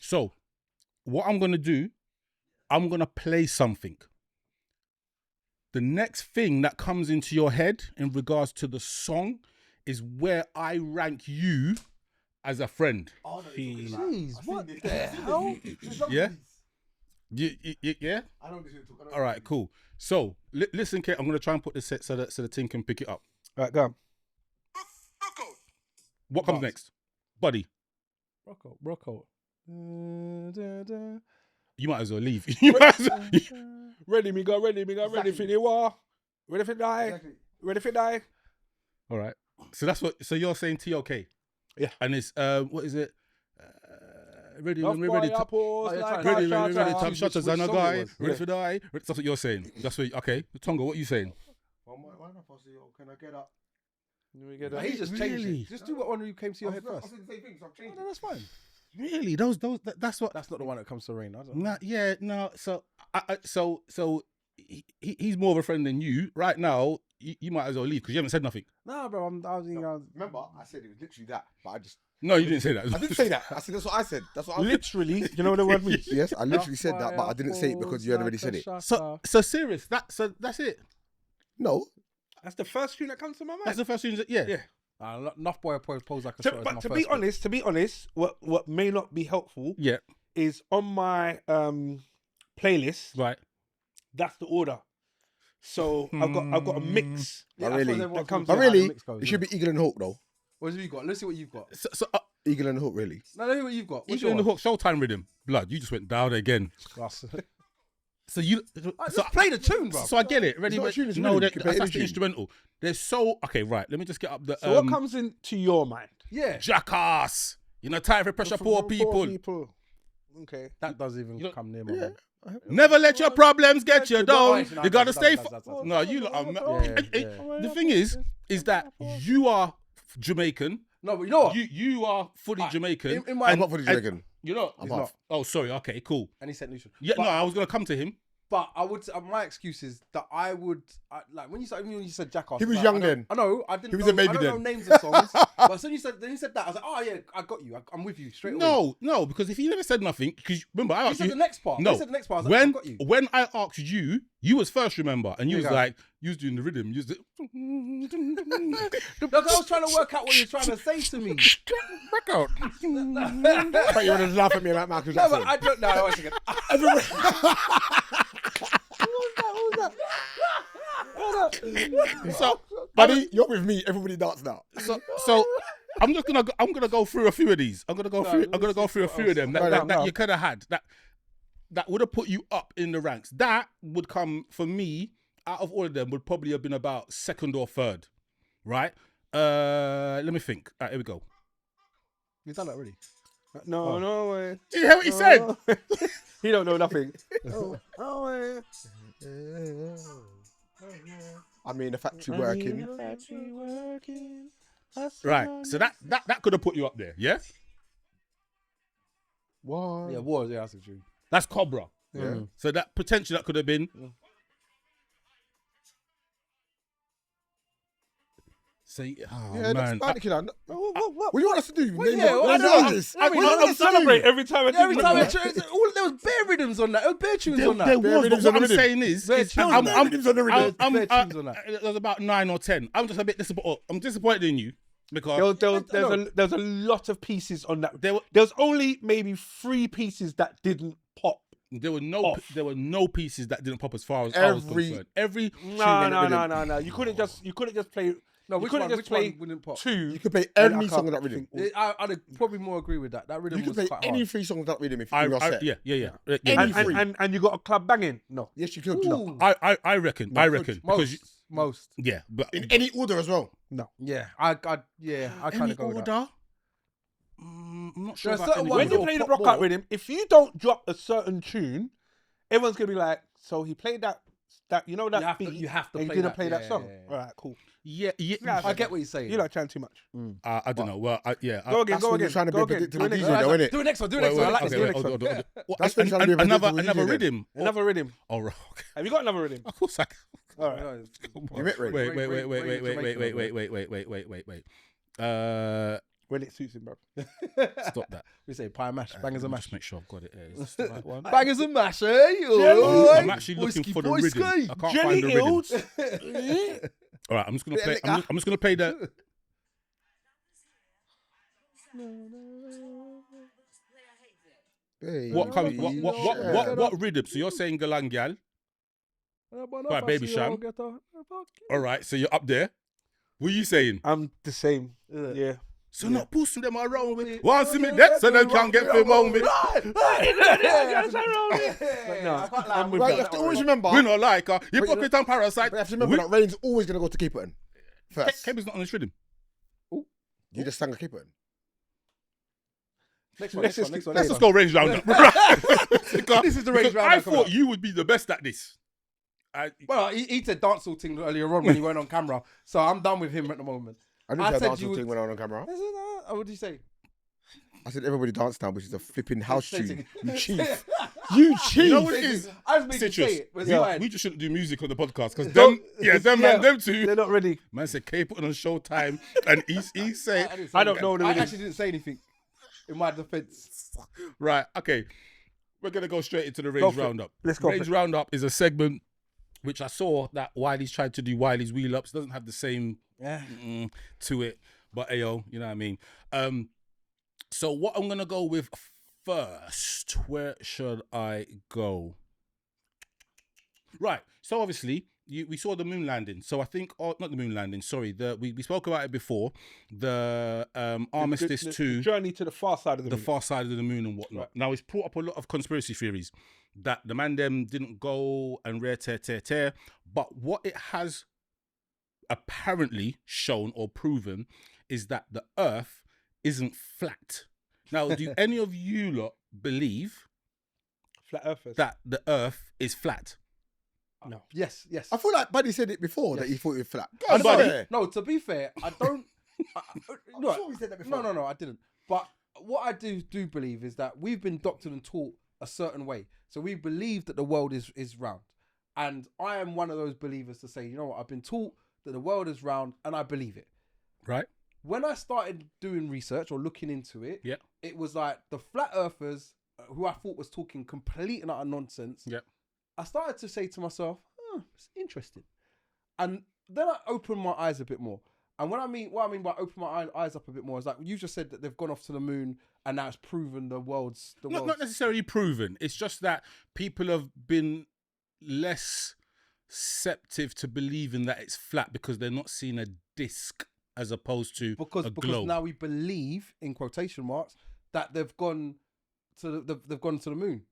So, what I'm going to do, I'm going to play something. The next thing that comes into your head in regards to the song is where I rank you as a friend. Oh, no, Jeez, what the hell? Yeah? Yeah? I don't listen to it. All right, cool. So, listen, Kate, I'm going to try and put the set so the team can pick it up. All right, go on. What comes next? Buddy. Rocco. You might as well leave. You might as well. Ready, me go, ready for the war. Ready for die. Exactly. Ready for die. All right. So that's what. So you're saying TOK. Yeah. And it's what is it? Ready, Love we're boy, ready. apples, like Ready, that, ready. shot, Top shot. shotters Which and a song it guy. was? Ready for die. That's what you're saying. That's what. Okay. Tongo, what are you saying? Why not? Can I get up? He just changed Really? it. Just do what one you came to your head I first. said the same thing, so I've changed No, it. that's fine. Really? That's what. That's not the one that comes to rain. I don't Nah, yeah. No. So so he's more of a friend than you. Right now, you might as well leave because you haven't said nothing. Nah, bro. Remember, I said it was literally that, but I just... No, you didn't say that. I didn't say that. I said, that's what I said. That's what I said. Literally, you know what the word means? Yes, I literally said that, but I didn't say it because you had already said it. So serious. That's it. No. That's the first tune that comes to my mind. That's the first thing. Yeah. Yeah. Enough boy pose like a shot. But To be honest, what may not be helpful Yeah. is on my playlist. Right. That's the order. So I've got a mix. Oh, really? That comes Oh, to really? how the mix goes, It should be Eagle and Hawk, though. What have you got? Let's see what you've got. So Eagle and Hawk, really. No, let's see what you've got. what's in the hook? Showtime rhythm. Blood. You just went down again. So you. So play the tune, bro. So I get it. Ready? It's not a tune, it's a No, rhythm. that, You can play that's any the tune. instrumental. There's so okay. Right. Let me just get up the. So what comes into your mind? Yeah. Jackass. You know, time for pressure poor people. Okay, that does even come near my mind. Never let your problems get you down. No, You gotta that's- stay. that's- No, you lot are. Yeah. The thing is that you are Jamaican. No, but you know what? You are fully Jamaican. in my- I'm not for the Dragon. You know. I'm off. Oh, sorry. Okay, cool. And he said neutral. Yeah, But- no, I was gonna come to him. But I would. My excuse is that I would like when you said Jackass. He was like, young I don't- then. I know. I didn't. He was know, a baby I don't then. know names of songs. But then you said that. I was like, oh yeah, I got you. I'm with you straight away. No, because if he never said nothing, because remember I You asked said you. the next part. No, You said the next part. I was like, I got you. when I asked you, you was first, remember, and you was Yeah. like, you was doing the rhythm, you was. Look, I was trying to work out what you're trying to say to me. Back out. But you want to laugh at me like Michael No, Jackson. but I don't know. Once again. So, Buddy, you're with me. Everybody dance now. so I'm gonna go through a few of these. I'm gonna go through a few of them that you could have had that would have put you up in the ranks. That would come for me out of all of them would probably have been about second or third, right? Let me think. All right, here we go. You've done that already. No way. Did you hear what he said? He don't know nothing. I'm in the factory working. Right. So that could have put you up there. Yeah. What? Yeah, war. Yeah, that's the truth. That's Cobra. Yeah. So that potentially that could have been. See, oh Yeah, man. that's killer. What do you want us to do? Well, Name yeah, what- well, I what don't know. is this? I mean, What do you want us to do? every time Every time there was bare rhythms on that. There was bare tunes on that. There was, rhythms but on what I'm the rhythm. saying is, Bare is tunes I'm, on I'm, rhythms on the rhythm. there's about 9 or 10. I'm just a bit disappointed. I'm disappointed in you because There's a lot of pieces on that. There were- There's only maybe 3 pieces that didn't pop. there were no Off. there were no pieces that didn't pop as far as I was concerned. Every No. You couldn't just play. No, you which couldn't one? just Which play one wouldn't pop? 2. You could play And I any can't song with that rhythm. I'd probably more agree with that. That rhythm You could was play quite any hard. 3 songs with that rhythm if you're set. Yeah. Any three. And you got a club banging. No. Yes, you could. No. I reckon because Most. yeah, but In any order as well. No. Yeah, I kind any of go with that. order. I'm not sure There's about certain any ones When order. you play the pop rock out more. rhythm, if you don't drop a certain tune, everyone's gonna be like, so he played that That you know that You have to- beat. you have to and play you didn't that. play that Yeah, song. yeah, yeah. All right, cool. Yeah. I get what you're saying. You like Chan too much. I don't know. Well, yeah. Go again. That's Go when you're again. trying to Go be again. predictable Do it DJ, next though, one. innit? Do it next one. Do it next one. I like this. Do it next one. That's when you're trying to be a another predictable DJ, rhythm. Another rhythm. Oh, right. Okay. Have you got another rhythm? Of course I can. All right. You met Ray? Wait. When it suits him, bro. Stop that. We say pie mash, bangers and mash. Just make sure I've got it. Is this the right one? Bangers and mash, eh? I'm actually looking for the rhythm. I can't find the rhythm. All right, I'm just gonna play. I'm just gonna play the. Hey, What comes? yeah. What rhythm? So you're saying Galangal? Right, Baby Sham. All right, so you're up there. What are you saying? I'm the same. Yeah. So not pushing them around with. Want see me dead, so they can't get film on me. No, I'm with Right, you that. have to always remember. We not like hypocrite and parasite. But you have to remember that Rain's always going to go to Caperton first. Cable's not on this rhythm. You just sang a Caperton. Next one. Let's Next just- one. Let's just go range round up. This is the range round I up, come thought on. you would be the best at this. Well, he said dancehall thing earlier on when he went on camera, so I'm done with him at the moment. I didn't I say said dance you thing would- when I was on camera. What did you say? I said everybody dance now, which is a flipping house Say tune. it. You chief. You cheat. You know what it is? I was making you Citrus. say it. Was We, fine. we just shouldn't do music on the podcast because them two. They're not ready. Man said K put on Showtime and he said didn't say I don't anything. know the I rhythm. actually didn't say anything in my defense. right. Okay, we're gonna go straight into the Go range for it. roundup. Let's go for Range it. roundup is a segment which I saw that Wiley's tried to do. Wiley's wheel ups doesn't have the same to it, but ayo, you know what I mean. So what I'm gonna go with first. Where should I go? Right. So obviously, we saw the moon landing. So I think, not the moon landing. Sorry, we spoke about it before. The Armistice The 2, journey to the far side of the the moon. far side of the moon and whatnot. Right. Now it's brought up a lot of conspiracy theories that the man them didn't go and rare tear. But what it has apparently shown or proven is that the Earth isn't flat. Now, do any of you lot believe Flat earthers. that the Earth is flat? No. Yes. I feel like Buddy said it before that he thought it was flat. on, Buddy. swear. No, to be fair, I don't. I'm sure we said that before. No, I didn't. But what I do believe is that we've been doctored and taught a certain way. So we believe that the world is round. And I am one of those believers to say, you know what, I've been taught that the world is round and I believe it. Right? When I started doing research or looking into it, Yeah. it was like the flat earthers, who I thought was talking complete and utter nonsense. Yeah. I started to say to myself, it's interesting. And then I opened my eyes a bit more. And what I mean by open my eyes up a bit more is like you just said that they've gone off to the moon and now it's proven the world's Not necessarily proven. It's just that people have been less receptive to believing that it's flat because they're not seeing a disc as opposed to a because globe. now we believe in quotation marks that they've gone to the moon.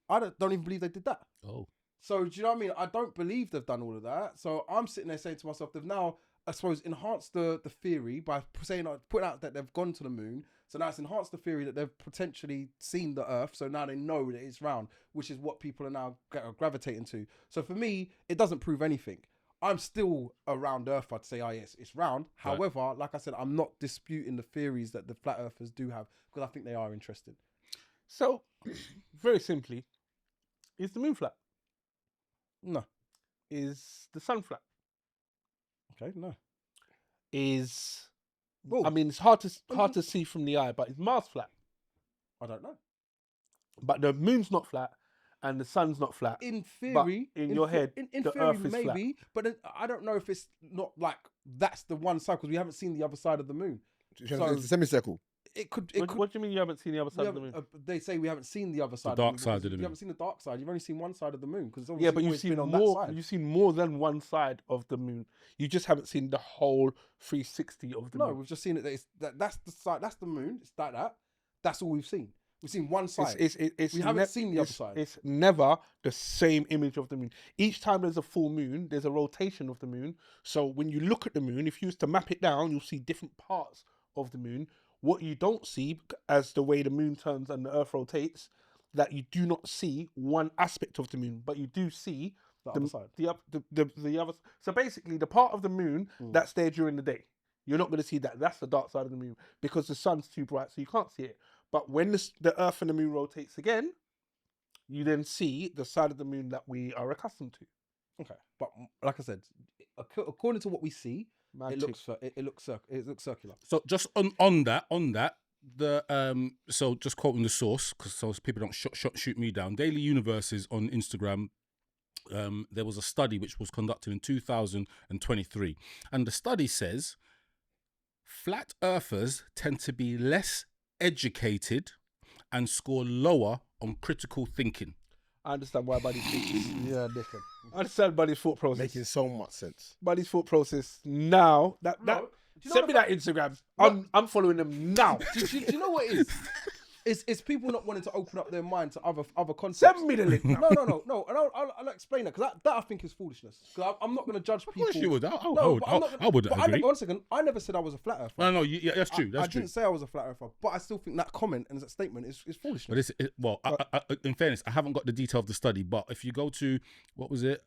I don't even believe they did that. Oh. So do you know what I mean? I don't believe they've done all of that. So I'm sitting there saying to myself, they've now, I suppose, enhanced the theory by saying, putting out that they've gone to the moon. So now it's enhanced the theory that they've potentially seen the Earth. So now they know that it's round, which is what people are now gravitating to. So for me, it doesn't prove anything. I'm still a round earther to say, yes, it's round. Right. However, like I said, I'm not disputing the theories that the flat earthers do have because I think they are interesting. So, very simply, is the moon flat? No. Is the sun flat? Okay, no. Is Well, I mean, it's hard to see from the eye, but is Mars flat? I don't know. But the moon's not flat, and the sun's not flat. In theory, in your head, in the theory, Earth is flat. maybe, but then I don't know if it's not like that's the one side because we haven't seen the other side of the moon. It's a semicircle. It could. What do you mean you haven't seen the other side of the moon? They say we haven't seen the other side. dark of the side moon. of the You moon. haven't seen the dark side. You've only seen one side of the moon because Yeah, but you've always seen been on that more. side. You've seen more than one side of the moon. You just haven't seen the whole 360 of the No, moon. we've just seen it. That's the side. That's the moon. It's like that. That's all we've seen. We've seen one side. We haven't seen the other side. It's never the same image of the moon. Each time there's a full moon, there's a rotation of the moon. So when you look at the moon, if you was to map it down, you'll see different parts of the moon. What you don't see, as the way the moon turns and the Earth rotates, that you do not see one aspect of the moon, but you do see The other side. The other. So basically, the part of the moon that's there during the day, you're not going to see that. That's the dark side of the moon because the sun's too bright, so you can't see it. But when the Earth and the moon rotates again, you then see the side of the moon that we are accustomed to. Okay, but like I said, according to what we see, it looks circular. So just on that, the so just quoting the source because so people don't shoot me down. Daily Universes on Instagram. There was a study which was conducted in 2023, and the study says flat earthers tend to be less educated and score lower on critical thinking. I understand why Buddy thinks. Yeah, different. I understand Buddy's thought process. Making so much sense. Buddy's thought process now. Send me that Instagram. I'm following them now. Do you know what it is? It's people not wanting to open up their mind to other concepts. Send me the link. No. And I'll explain that because that I think is foolishness. Because I'm not going to judge people. Of course you would. I would but agree. One second. I never said I was a flat earther. No, yeah, that's true. I didn't say I was a flat earther, but I still think that comment and that statement is foolishness. But in fairness, I haven't got the detail of the study. But if you go to what was it?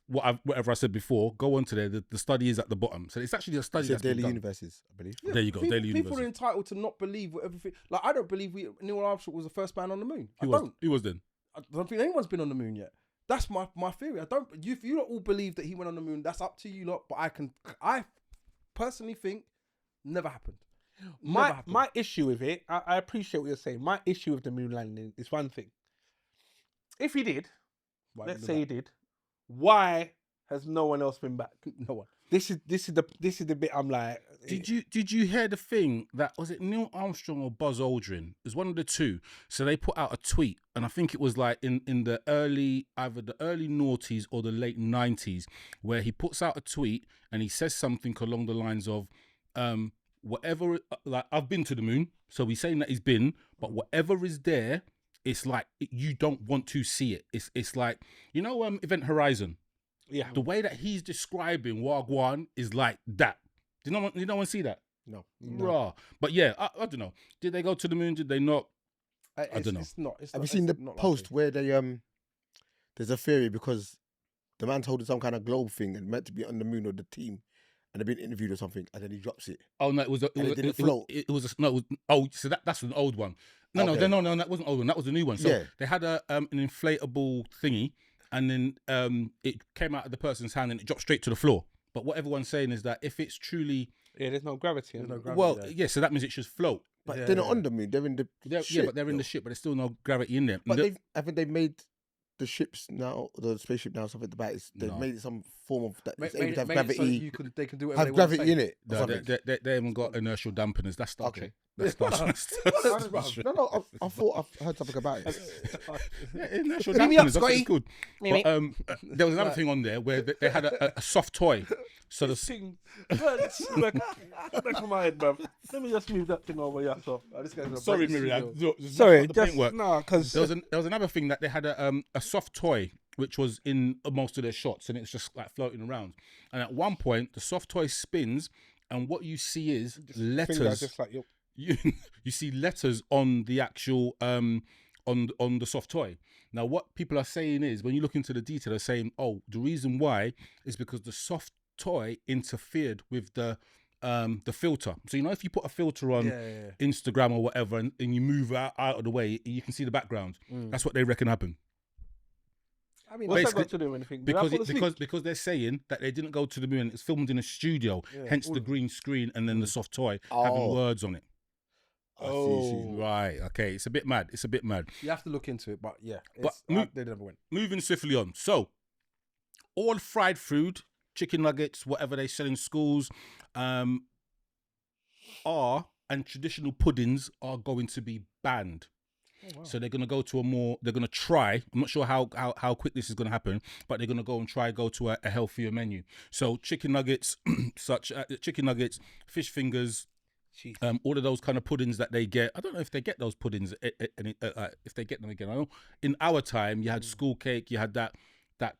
Whatever I said before, go on to there. The study is at the bottom. So it's actually a study that's Daily been done. Universes, I believe. There you go. Daily People Universes. are entitled to not believe what everything. Like I don't believe Neil Armstrong was the first man on the moon. Who was then? I don't think anyone's been on the moon yet. That's my theory. If you don't all believe that he went on the moon, that's up to you lot. But I personally think never happened. My issue with it, I appreciate what you're saying. My issue with the moon landing is one thing. If he did, let's say he did, why has no one else been back? No one. This is the bit I'm like. Did you hear the thing that was it Neil Armstrong or Buzz Aldrin? It was one of the two. So they put out a tweet, and I think it was like in the either the early noughties or the late 90s, where he puts out a tweet and he says something along the lines of, whatever, like I've been to the moon, so he's saying that he's been, but whatever is there, it's like you don't want to see it. It's like Event Horizon. Yeah. The way that he's describing Wagwan is like that. Did no one see that? No. Raw. But yeah, I don't know. Did they go to the moon? Did they not? I don't know. Have you seen the post where they there's a theory because the man's holding some kind of globe thing and meant to be on the moon or the team, and they've been interviewed or something, and then he drops it. Oh no, it didn't float. So that's an old one. No, that wasn't old one. That was a new one. So Yeah. they had an inflatable thingy, and then it came out of the person's hand and it dropped straight to the floor. But what everyone's saying is that if it's truly there's no gravity. So that means it should float. But they're not on the moon. They're in the ship. But they're in the ship, but there's still no gravity in there. But I think they've made the ships now, the spaceship now, something about it. They've made it some form of that. It's able to have gravity. So they can do whatever have they want gravity in it. No, they haven't got inertial dampeners. That's Star Trek. Okay. That's Star Trek. No, I thought I've heard something about it. Inertial Beam me up, dampeners. That's Scotty. good. But there was another thing on there where they had a soft toy. So the thing. Back of my head, bruv. Let me just move that thing over here. So. sorry, Miriam. Sorry, just because there was another thing that they had a soft toy which was in most of their shots, and it's just like floating around. And at one point, the soft toy spins, and what you see is letters. just like, yo. You see letters on the actual on the soft toy. Now, what people are saying is, when you look into the detail, they're saying, oh, the reason why is because the soft toy interfered with the filter. So if you put a filter on Instagram or whatever, and you move out of the way, you can see the background. That's what they reckon happened. I mean, what's that got to do with anything? Because they're saying that they didn't go to the moon. It's filmed in a studio, hence the green screen and then the soft toy having words on it. Right. Okay. It's a bit mad. You have to look into it, but yeah. They never went. Moving swiftly on. So, all fried food, chicken nuggets, whatever they sell in schools, and traditional puddings are going to be banned. Oh, wow. So they're going to go to they're going to try, I'm not sure how quick this is going to happen, but they're going to go to a healthier menu. So chicken nuggets, fish fingers, all of those kind of puddings that they get. I don't know if they get those puddings, if they get them again. I know in our time, you had school cake, you had that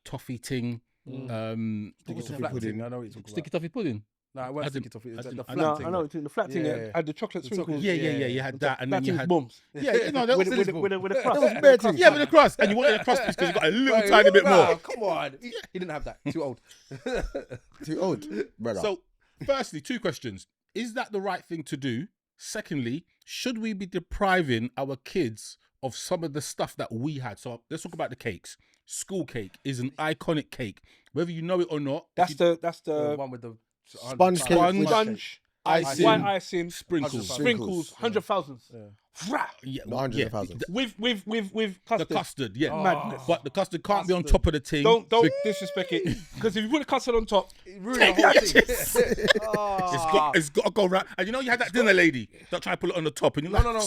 toffee ting. Sticky toffee pudding. I know what you're talking Sticky toffee pudding. No, I won't sticky toffee. The didn't- I flat know, thing. I know. The flat thing Yeah. had the chocolate sprinkles. Yeah, you had that, and then you had bombs. yeah, you know, that With was the crust. That was bare things. yeah, with the crust, and you wanted the crust because you got a little Bro, tiny bit wow, more. Come on. He didn't have that. Too old. Too old, brother. So, firstly, 2 questions: is that the right thing to do? Secondly, should we be depriving our kids of some of the stuff that we had? So let's talk about the cakes. School cake is an iconic cake, whether you know it or not. That's The the one with the Sponge cake with sponge, icing, white icing, sprinkles. sprinkles, 100,000. Yeah, Not 100,000. With the custard. custard, yeah. Madness. But the custard can't be on Custard. top of the thing. Don't disrespect it, because if you put the custard on top, Ruined the whole thing. It's got to go round. And you know, you had that dinner lady that tried to pull it on the top, and you're like, No.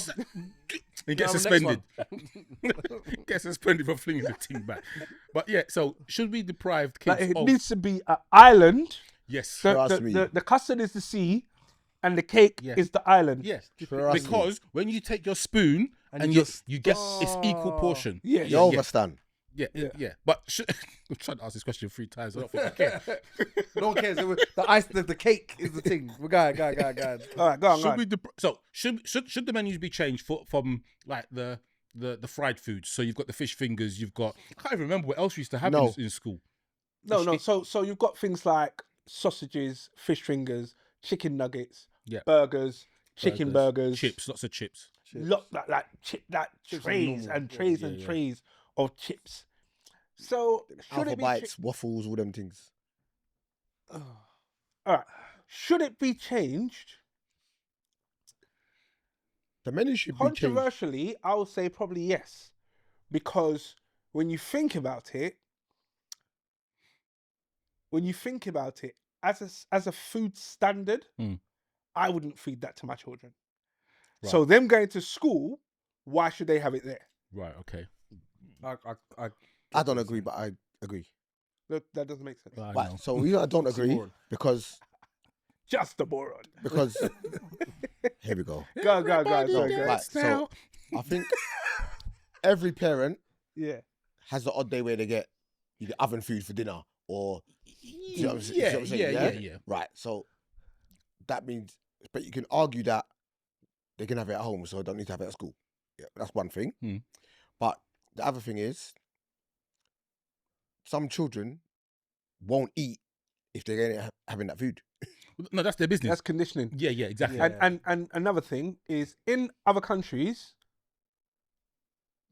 You get No, the suspended. next Get suspended for flinging the thing back. But yeah, so should we deprive like, kids it of? needs to be an island. Yes. Trust me. The custard is the sea, and the cake Yeah. is the island. Yes. Trust me. Because when you take your spoon and you get it's equal portion. Yeah. You overstand. Yeah. But I'm trying to ask this question 3 times. I don't think I care. No one cares. The cake is the thing. We're going. All right, go on. Should we should the menus be changed from like the fried foods? So you've got the fish fingers, you've got I can't even remember what else we used to have No. in school. No. So you've got things like sausages, fish fingers, chicken nuggets, Yeah. burgers, chicken burgers, Chips, lots of chips. trays and trays and trays of chips. So should Alpha it be bites, waffles, all them things. all right? Should it be changed? The menu should be changed. Controversially, I would say probably yes, because when you think about it, as a food standard, I wouldn't feed that to my children. Right. So them going to school, why should they have it there? Right. Okay. I don't agree, but I agree. That doesn't make sense. I Right, know. so we I don't agree moron. because Just a moron. here we go. Go. Right, so I think every parent Yeah. has the odd day where you get oven food for dinner or do you know what I'm saying? See what I'm saying? Yeah. Right, so that means, but you can argue that they can have it at home, so they don't need to have it at school. Yeah, that's one thing. But the other thing is, some children won't eat if they're having that food. No, that's their business. That's conditioning. Yeah, exactly. And another thing is, in other countries,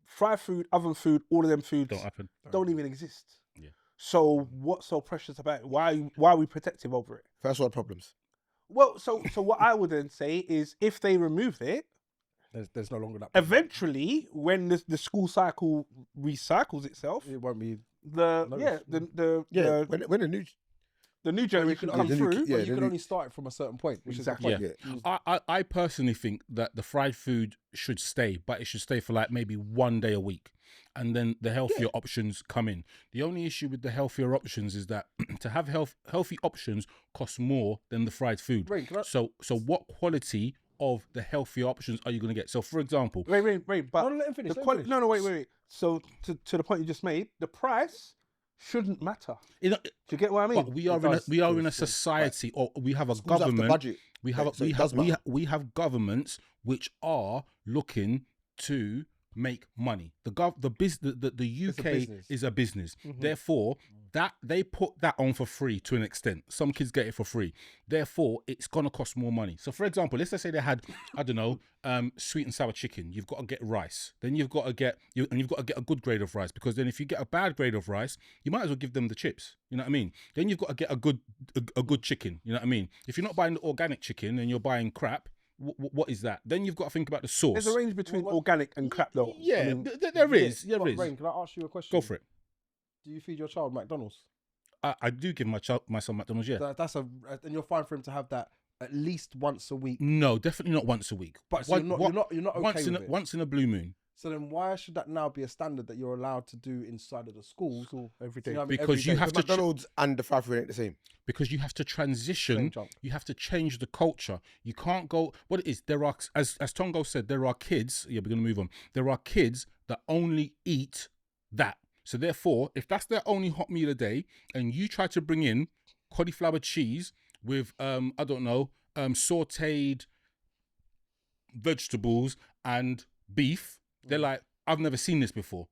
fried food, oven food, all of them foods Don't happen. don't even exist. Yeah. So what's so precious about it? Why are we protective over it? First world problems. Well, so what I would then say is, if they remove it, There's no longer that. eventually, when the school cycle recycles itself, It won't be. when the new generation comes the new- through, yeah, But you the can new- only start it from a certain point, which Exactly. is the point. Yeah. I personally think that the fried food should stay, but it should stay for like maybe 1 day a week. And then the healthier options come in. The only issue with the healthier options is that to have healthy options costs more than the fried food. Ray, can I- So what quality of the healthier options are you going to get? So for example, Wait, but No, let him finish, the let him quality. finish. No, wait. So to the point you just made, the price shouldn't matter. you know, Do you get what I mean? but we are in a society, or we have a Schools have the government. budget. We have Right, so it does matter. we have governments which are looking to make money. The UK business. is a business. Mm-hmm. Therefore, that they put that on for free to an extent. Some kids get it for free. Therefore, it's gonna cost more money. So, for example, let's just say they had, I don't know, sweet and sour chicken. You've got to get rice. Then you've got to get a good grade of rice, because then if you get a bad grade of rice, you might as well give them the chips. You know what I mean? Then you've got to get a good chicken. You know what I mean? If you're not buying the organic chicken and you're buying crap, what is that? Then you've got to think about the sauce. There's a range between organic and crap, though. Yeah, I mean, there is. But, Rain, can I ask you a question? Go for it. Do you feed your child McDonald's? I do give my son McDonald's, yeah. And you're fine for him to have that at least once a week. No, definitely not once a week. But so you're not okay with it. Once in a blue moon. So then why should that now be a standard that you're allowed to do inside of the schools? every Do day. you know what I mean? Because Every you day. have to McDonald's and the fried food ain't the same. Because you have to transition. Same jump. You have to change the culture. You can't go. What it is, there are, as Tongo said, there are kids. Yeah, we're gonna move on. There are kids that only eat that. So therefore, if that's their only hot meal a day, and you try to bring in cauliflower cheese with I don't know, sautéed vegetables and beef. They're like, I've never seen this before.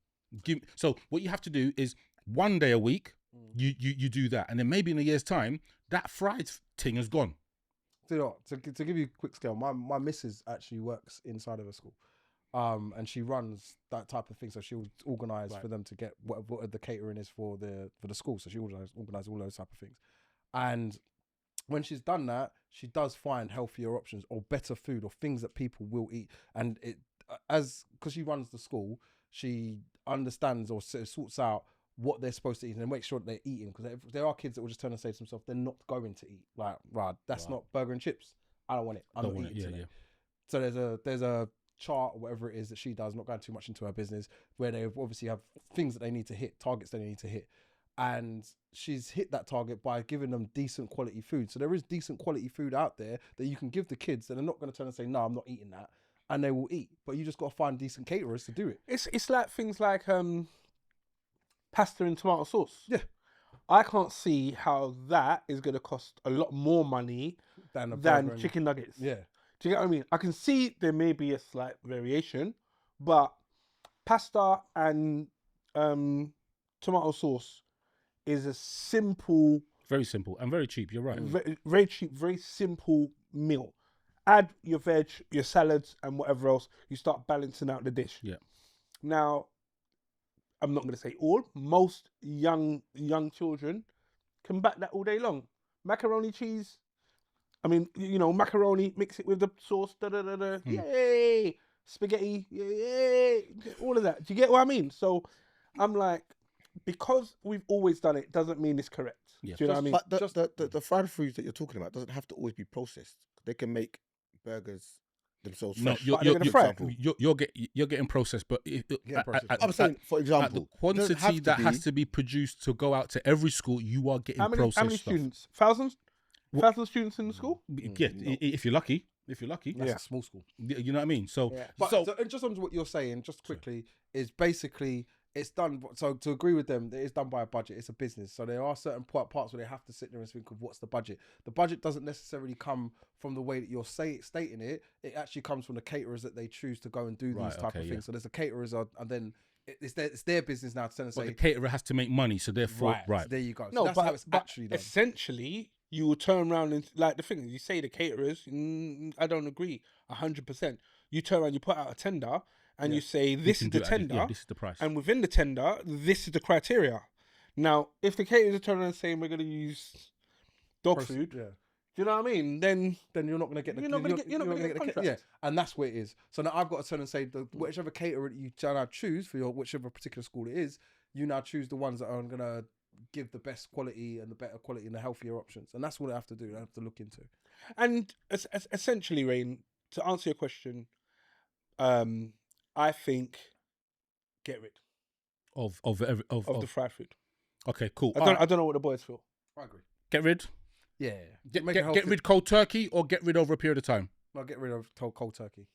So what you have to do is one day a week, you do that, and then maybe in a year's time, that fried thing has gone. So, you know, to give you a quick scale, my missus actually works inside of a school, and she runs that type of thing. So she'll organise for them to get what the catering is for the school. So she organise all those type of things, and when she's done that, she does find healthier options or better food or things that people will eat. And it because she runs the school, she understands or sorts out what they're supposed to eat and make sure that they're eating. Because if there are kids that will just turn and say to themselves, they're not going to eat. Like, right, that's not burger and chips. I don't want it. I'm not eating today. Yeah. So there's a chart or whatever it is that she does, not going too much into her business, where they obviously have things that they need to hit, targets that they need to hit. And she's hit that target by giving them decent quality food. So there is decent quality food out there that you can give the kids, and they're not going to turn and say, no, I'm not eating that. And they will eat. But you just got to find decent caterers to do it. It's like things like pasta and tomato sauce. Yeah. I can't see how that is going to cost a lot more money than chicken nuggets. Yeah. Do you get what I mean? I can see there may be a slight variation, but pasta and tomato sauce is a simple... Very simple and very cheap, you're right. Very cheap, very simple meal. Add your veg, your salads and whatever else, you start balancing out the dish. Yeah. Now, I'm not going to say all, most young children can back that all day long. Macaroni cheese, I mean, you know, macaroni, mix it with the sauce, yay! Spaghetti, yay! All of that. Do you get what I mean? So I'm like, because we've always done it, doesn't mean it's correct. Yeah. Do you know what I mean? But the fried foods that you're talking about doesn't have to always be processed. They can make burgers themselves fresh. No, you're getting processed, but I'm saying, for example, the quantity that has to be produced to go out to every school, you are getting processed. How many students? Thousands? 1,000 students in the school? Yeah, if you're lucky. That's a small school. You know what I mean? So, so and just on what you're saying, just quickly, is basically it's done. So to agree with them, it's done by a budget. It's a business. So there are certain parts where they have to sit there and think of what's the budget. The budget doesn't necessarily come from the way that you're stating it. It actually comes from the caterers that they choose to go and do these type of things. So there's the caterers, and then it's their business now to turn and say. But the caterer has to make money, so therefore, right. So there you go. No, so that's how it's actually done. Essentially, you will turn around and, like the thing is, you say the caterers, I don't agree 100%. You turn around, you put out a tender, and you say, this is the tender, this is the price. And within the tender, this is the criteria. Now, if the caterers are turning and saying, we're going to use dog food, do you know what I mean? Then you're not going to get the contract. Yeah, and that's where it is. So now I've got to turn and say, whichever caterer you now choose for your whichever particular school it is, you now choose the ones that are going to give the best quality and the better quality and the healthier options. And that's what I have to do. I have to look into. And essentially, Rain, to answer your question, I think get rid of the fried food. Okay, cool. I don't know what the boys feel. I agree. Get rid. Yeah. Get rid cold turkey or get rid over a period of time. I'll get rid of cold turkey.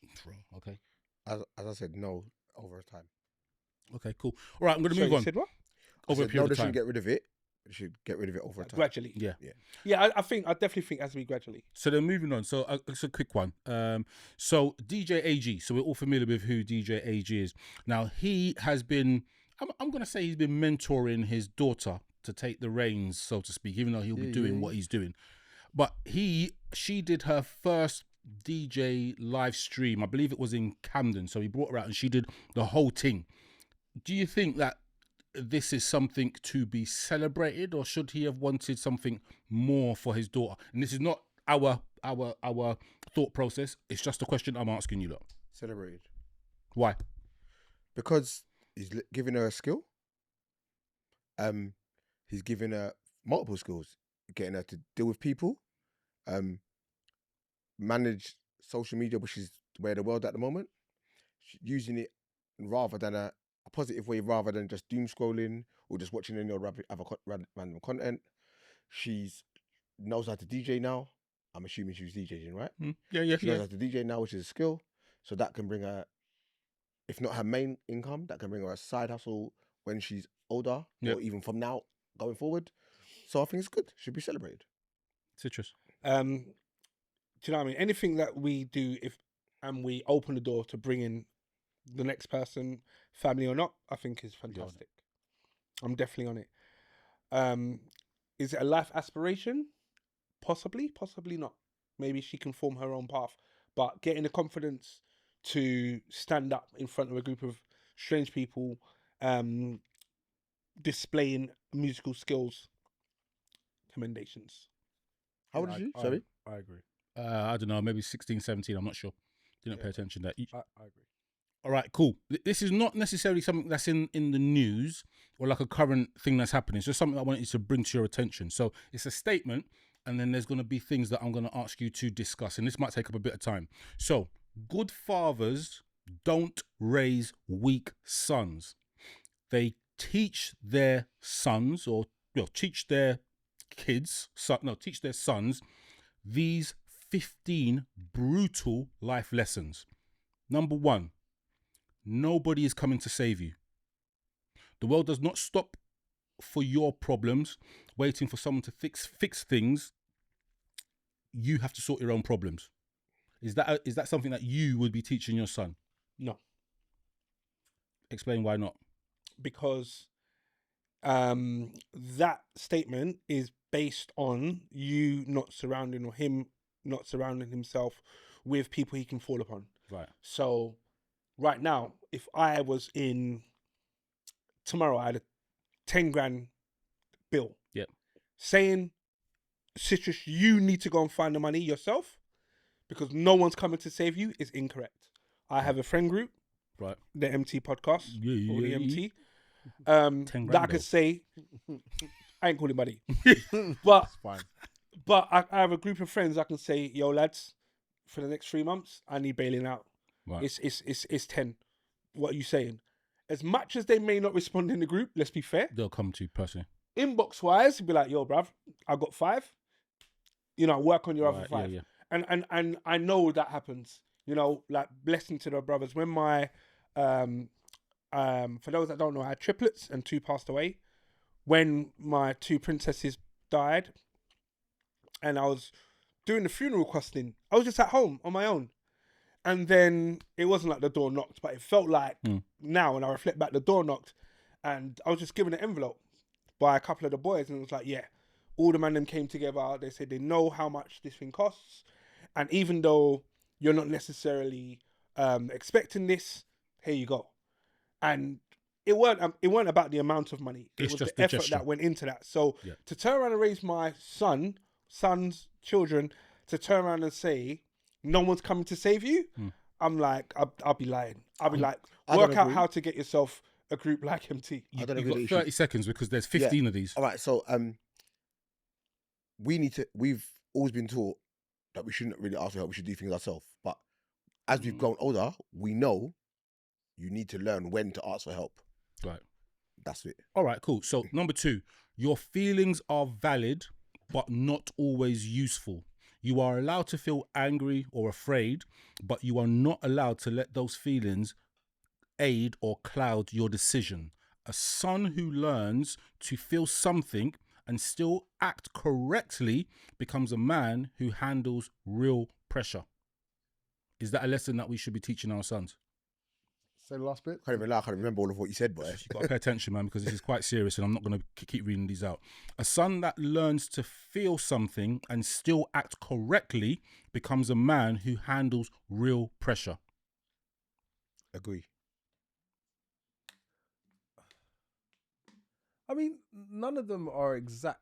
Okay. As I said, no over time. Okay, cool. All right, I'm going to move on. Said what? Over a period of time. They should get rid of it. They should get rid of it over time. Gradually. Yeah. I definitely think it has to be gradually. So then moving on. So it's a quick one. So DJ AG. So we're all familiar with who DJ AG is. Now he has been, I'm going to say he's been mentoring his daughter to take the reins, so to speak, even though he'll be doing what he's doing. But she did her first DJ live stream. I believe it was in Camden. So he brought her out and she did the whole thing. Do you think that this is something to be celebrated, or should he have wanted something more for his daughter? And this is not our thought process. It's just a question I'm asking you lot. Celebrated. Why? Because he's giving her a skill. He's giving her multiple skills, getting her to deal with people, manage social media, which is the way of the world at the moment. She's using it rather than a positive way, rather than just doom scrolling or just watching any other random content. She knows how to DJ now. I'm assuming she was DJing, right? Yeah. She knows how to DJ now, which is a skill. So that can bring her, if not her main income, that can bring her a side hustle when she's older, or even from now going forward. So I think it's good. Should be celebrated. Citrus. Do you know what I mean? Anything that we do, and we open the door to bring in the next person, family or not, I think is fantastic. I'm definitely on it. Is it a life aspiration? Possibly, possibly not. Maybe she can form her own path, but getting the confidence to stand up in front of a group of strange people, displaying musical skills, commendations. How old is you? Sorry? I agree. I don't know, maybe 16, 17, I'm not sure. Didn't pay attention to that. I agree. All right, cool. This is not necessarily something that's in the news or like a current thing that's happening. It's just something I wanted to bring to your attention. So it's a statement, and then there's going to be things that I'm going to ask you to discuss, and this might take up a bit of time. So, good fathers don't raise weak sons. They teach their sons, or teach their kids, teach their sons these 15 brutal life lessons. Number 1, nobody is coming to save you. The world does not stop for your problems, waiting for someone to fix things. You have to sort your own problems. Is that something that you would be teaching your son? No. Explain why not. Because that statement is based on you not surrounding, or him not surrounding himself with people he can fall upon. Right. So right now, if I was tomorrow I had a 10 grand bill. Yep. Saying, Citrus, you need to go and find the money yourself because no one's coming to save you is incorrect. I have a friend group, right, the MT podcast, or the MT, 10 that I could say, I ain't calling money, but It's fine. But I have a group of friends I can say, yo lads, for the next 3 months, I need bailing out. Right. It's 10. What are you saying? As much as they may not respond in the group, let's be fair. They'll come to you personally. Inbox wise, be like, yo, bruv, I got 5. Work on your other 5. Yeah. And I know that happens. Like blessing to the brothers. When my for those that don't know, I had triplets and 2 passed away. When my 2 princesses died, and I was doing the funeral costing, I was just at home on my own. And then it wasn't like the door knocked, but it felt like now, when I reflect back, the door knocked, and I was just given an envelope by a couple of the boys, and it was like, yeah, all the man them came together. They said they know how much this thing costs, and even though you're not necessarily expecting this, here you go. And it weren't about the amount of money. It It's was just the the effort gesture. that went into that. So Yeah. to turn around and raise my sons, children, to turn around and say, no one's coming to save you, I'm like, I'll be lying. I'll be like, work out how to get yourself a group like MT. I don't You've agree. got 30 seconds because there's 15 of these. All right, so we've always been taught that we shouldn't really ask for help, we should do things ourselves. But as we've grown older, we know you need to learn when to ask for help. Right. That's it. All right, cool. So number 2, your feelings are valid, but not always useful. You are allowed to feel angry or afraid, but you are not allowed to let those feelings aid or cloud your decision. A son who learns to feel something and still act correctly becomes a man who handles real pressure. Is that a lesson that we should be teaching our sons? Say the last bit. I can't remember all of what you said, boy. You've got to pay attention, man, because this is quite serious and I'm not going to keep reading these out. A son that learns to feel something and still act correctly becomes a man who handles real pressure. Agree. I mean, none of them are exact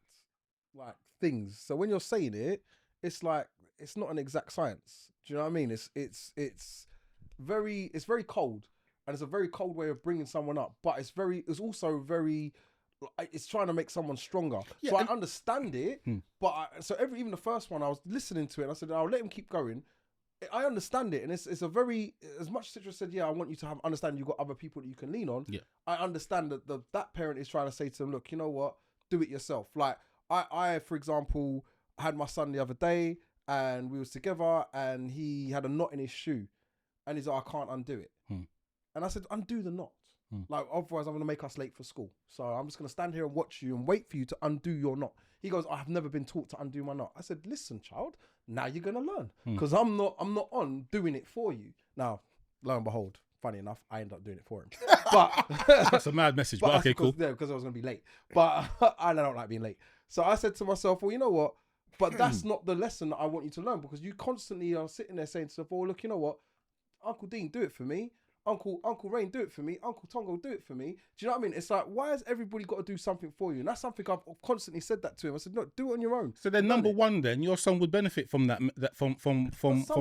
like things. So when you're saying it, it's like it's not an exact science. Do you know what I mean? It's very cold, and it's a very cold way of bringing someone up. But it's also very, it's trying to make someone stronger. Yeah, so I understand it, but even the first one, I was listening to it, and I said, I'll let him keep going. I understand it, and it's a very, as much as Citrus said, yeah, I want you to understand you've got other people that you can lean on. Yeah. I understand that that parent is trying to say to them, look, you know what, do it yourself. Like I for example, had my son the other day, and we was together, and he had a knot in his shoe, and he's like, I can't undo it. And I said, undo the knot. Like, otherwise I'm going to make us late for school. So I'm just going to stand here and watch you and wait for you to undo your knot. He goes, I have never been taught to undo my knot. I said, listen, child, now you're going to learn. Because I'm not on doing it for you. Now, lo and behold, funny enough, I ended up doing it for him. But That's a mad message, but okay, cool. Yeah, because I was going to be late. But I don't like being late. So I said to myself, well, you know what? But that's not the lesson that I want you to learn, because you constantly are sitting there saying to yourself, oh, look, you know what? Uncle Dean, do it for me. Uncle Rain, do it for me. Uncle Tongo, do it for me. Do you know what I mean? It's like, why has everybody got to do something for you? And that's something I've constantly said that to him. I said, no, do it on your own. So then, number one, then your son would benefit from that from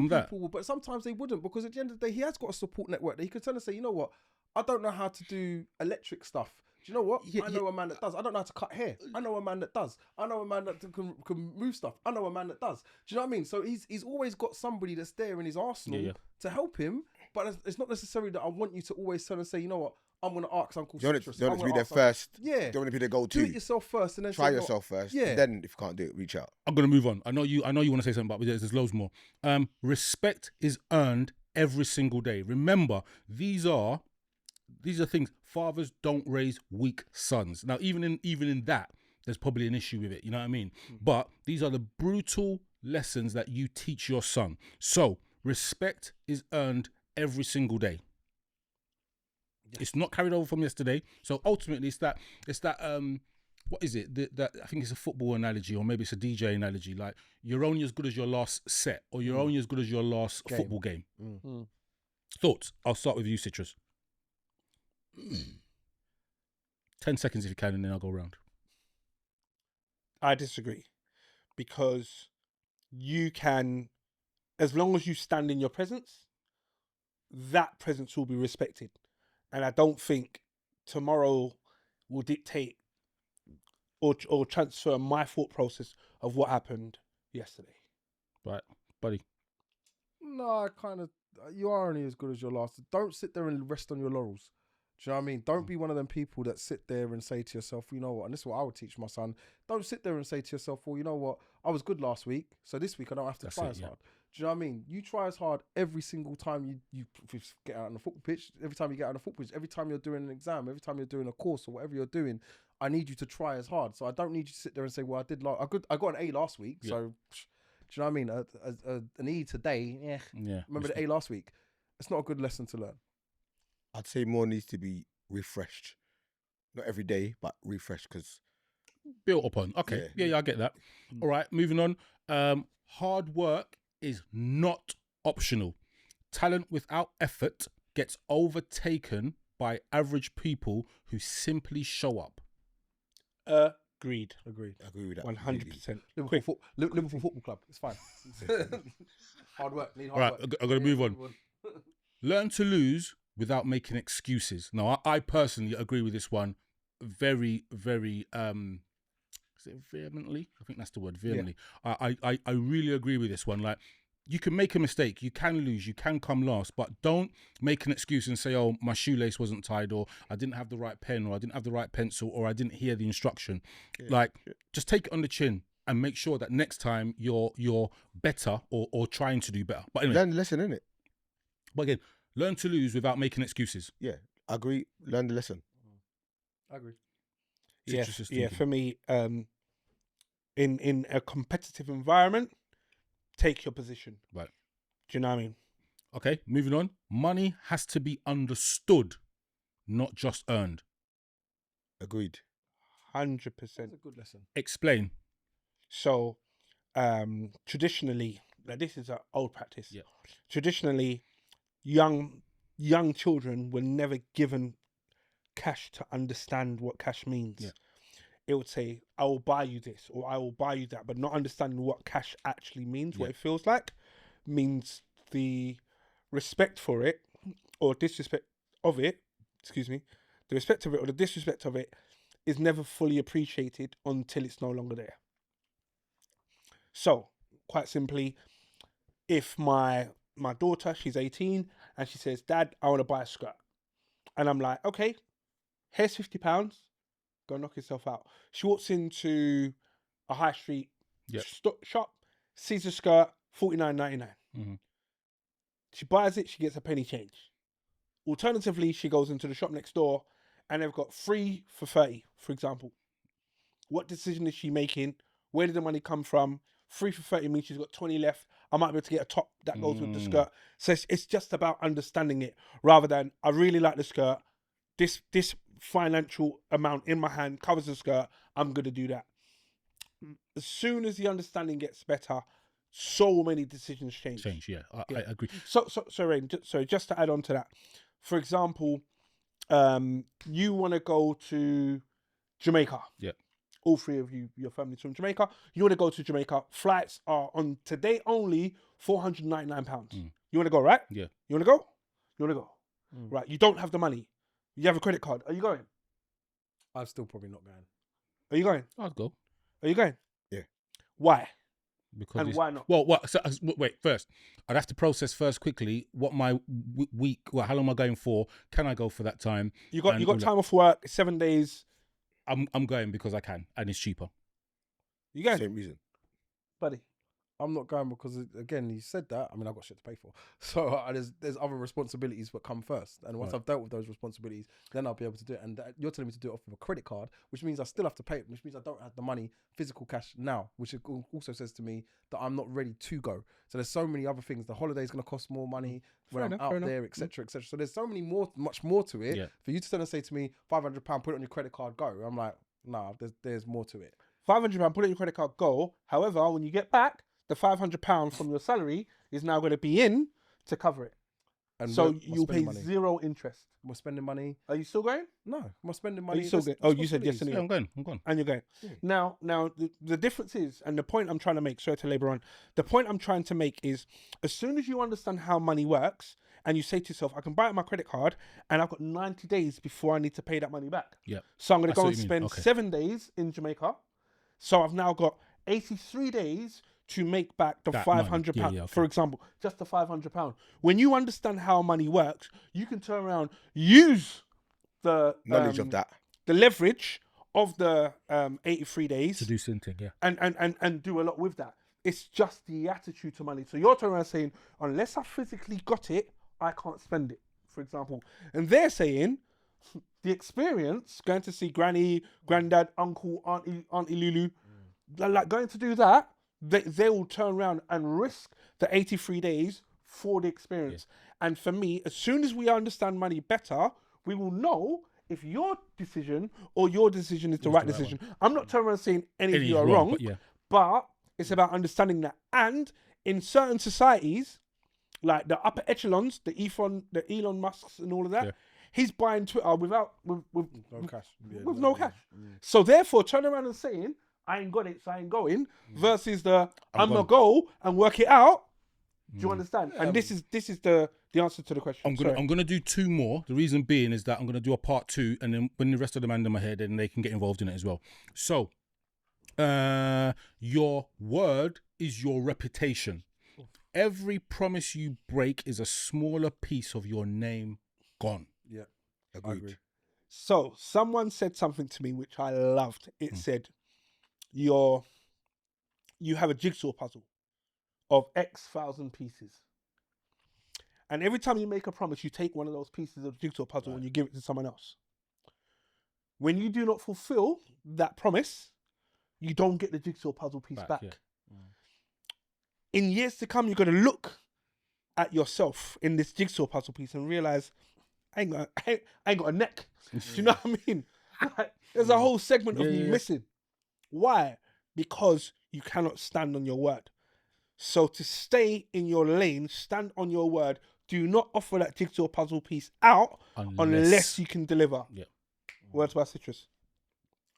that. People, but sometimes they wouldn't, because at the end of the day, he has got a support network that he could tell and say, you know what? I don't know how to do electric stuff. Do you know what? I know a man that does. I don't know how to cut hair. I know a man that does. I know a man that can move stuff. I know a man that does. Do you know what I mean? So he's always got somebody that's there in his arsenal to help him. But it's not necessarily that I want you to always turn and say, you know what, I'm going to ask Uncle Citrus. You want to be there first. Yeah. Don't want to be the go-to. Do it yourself first and then try yourself first. Yeah. Then if you can't do it, reach out. I'm going to move on. I know you want to say something, but there's loads more. Respect is earned every single day. Remember, these are things. Fathers don't raise weak sons. Now, even in that, there's probably an issue with it. You know what I mean? But these are the brutal lessons that you teach your son. So respect is earned every single day. Yeah. It's not carried over from yesterday. So ultimately, it's that. What is it? That I think it's a football analogy, or maybe it's a DJ analogy. Like, you're only as good as your last set, or you're only as good as your last football game. Thoughts? I'll start with you, Citrus. 10 seconds if you can, and then I'll go around. I disagree, because you can, as long as you stand in your presence, that presence will be respected. And I don't think tomorrow will dictate or transfer my thought process of what happened yesterday. Right, buddy. No, you are only as good as your last. Don't sit there and rest on your laurels. Do you know what I mean? Don't be one of them people that sit there and say to yourself, you know what, and this is what I would teach my son. Don't sit there and say to yourself, well, you know what, I was good last week, so this week I don't have to try as hard. Do you know what I mean? You try as hard every single time you get out on the football pitch, every time you get out on the football pitch, every time you're doing an exam, every time you're doing a course or whatever you're doing, I need you to try as hard. So I don't need you to sit there and say, well, I got an A last week, so do you know what I mean? An E today, remember the A last week? It's not a good lesson to learn. I'd say more needs to be refreshed. Not every day, but refreshed, because built upon. Okay. Yeah, I get that. All right, moving on. Hard work is not optional. Talent without effort gets overtaken by average people who simply show up. Agreed. I agree with that. 100%. Liverpool Football Club. It's fine. Hard work. Need hard work. Right, I'm going to move on. Learn to lose without making excuses. Now, I personally agree with this one very, very, is it vehemently? I think that's the word, vehemently. Yeah. I really agree with this one. Like, you can make a mistake, you can lose, you can come last, but don't make an excuse and say, oh, my shoelace wasn't tied, or I didn't have the right pen, or I didn't have the right pencil, or I didn't hear the instruction. Just take it on the chin and make sure that next time you're better or trying to do better. But anyway, learn the lesson, innit? But again, learn to lose without making excuses. Yeah, I agree. Learn the lesson. I agree. Yeah, for me, in a competitive environment, take your position. Right. Do you know what I mean? Okay, moving on. Money has to be understood, not just earned. Agreed. 100%. That's a good lesson. Explain. So, traditionally, like, this is an old practice. Yeah. Traditionally, young children were never given cash to understand what cash means. Yeah. It would say, I will buy you this, or I will buy you that, but not understanding what cash actually means, what it feels like, means the respect for it, or disrespect of it, the respect of it or the disrespect of it is never fully appreciated until it's no longer there. So, quite simply, if my daughter, she's 18, and she says, Dad, I want to buy a skirt. And I'm like, okay, here's £50. Go knock yourself out. She walks into a high street shop, sees a skirt, $49.99. Mm-hmm. She buys it, she gets a penny change. Alternatively, she goes into the shop next door and they've got 3 for 30, for example. What decision is she making? Where did the money come from? 3 for 30 means she's got 20 left. I might be able to get a top that goes with the skirt. So it's just about understanding it rather than, I really like the skirt. This financial amount in my hand covers the skirt. I'm going to do that. As soon as the understanding gets better, so many decisions change. I agree. So Rain, just to add on to that, for example, you want to go to Jamaica. Yeah. All 3 of you, your family's from Jamaica. You want to go to Jamaica. Flights are on today only £499. You want to go, right? Yeah. You want to go? You want to go? Right. You don't have the money. You have a credit card. Are you going? I'm still probably not going. Are you going? I'll go. Are you going? Yeah. Why? Because And why not? Well, what? So, wait. First, I'd have to process first quickly what my week. Well, how long am I going for? Can I go for that time? You got all time off work. 7 days. I'm going because I can, and it's cheaper. You going, Same reason. buddy? I'm not going because, again, you said that. I mean, I've got shit to pay for. So there's other responsibilities that come first. And once I've dealt with those responsibilities, then I'll be able to do it. And you're telling me to do it off of a credit card, which means I still have to pay it, which means I don't have the money, physical cash now, which also says to me that I'm not ready to go. So there's so many other things. The holiday's going to cost more money when I'm out there, etc., etc. So there's so much more to it. Yeah. For you to say to me, £500, put it on your credit card, go. I'm like, nah, there's more to it. £500, put it in your credit card, go. However, when you get back, the £500 from your salary is now going to be in to cover it. And so you'll pay zero interest. We're spending money. Are you still going? No, we're spending money. Are you still going? Oh, you said yes and Yeah, I'm going. And you're going. Yeah. Now the difference is, and the point I'm trying to make, sorry to labour on, the point I'm trying to make is, as soon as you understand how money works, and you say to yourself, I can buy it on my credit card, and I've got 90 days before I need to pay that money back. Yeah. So I'm going I to go see and what you mean. spend Okay. 7 days in Jamaica. So I've now got 83 days to make back the That £500, money. Yeah, okay. for example, just the £500. When you understand how money works, you can turn around, use the Knowledge of that. the leverage of the 83 days To do something, yeah. and do a lot with that. It's just the attitude to money. So you're turning around saying, unless I physically got it, I can't spend it, for example. And they're saying the experience, going to see granny, granddad, uncle, auntie Lulu, like going to do that, they will turn around and risk the 83 days for the experience. Yeah. And for me, as soon as we understand money better, we will know if your decision or your decision is the right decision. I'm not turning around saying any of you are wrong, but it's about understanding that. And in certain societies, like the upper echelons, the Elon Musks and all of that, he's buying Twitter with no cash. With no cash. So therefore, turn around and saying, I ain't got it, so I ain't going, versus I'm gonna go and work it out. Do you understand? And this is the answer to the question. I'm gonna do 2 more. The reason being is that I'm gonna do a part 2, and then when the rest of the man are here, then they can get involved in it as well. So, your word is your reputation. Every promise you break is a smaller piece of your name gone. Yeah, Agreed. I agree. So someone said something to me which I loved. It said, you have a jigsaw puzzle of X thousand pieces. And every time you make a promise, you take one of those pieces of the jigsaw puzzle and you give it to someone else. When you do not fulfill that promise, you don't get the jigsaw puzzle piece back. Yeah. In years to come, you're going to look at yourself in this jigsaw puzzle piece and realize, I ain't got a neck. Do you know what I mean? Like, there's a whole segment of me missing. Why? Because you cannot stand on your word. So to stay in your lane, stand on your word. Do not offer that jigsaw puzzle piece out unless you can deliver. Yeah. Words by Citrus.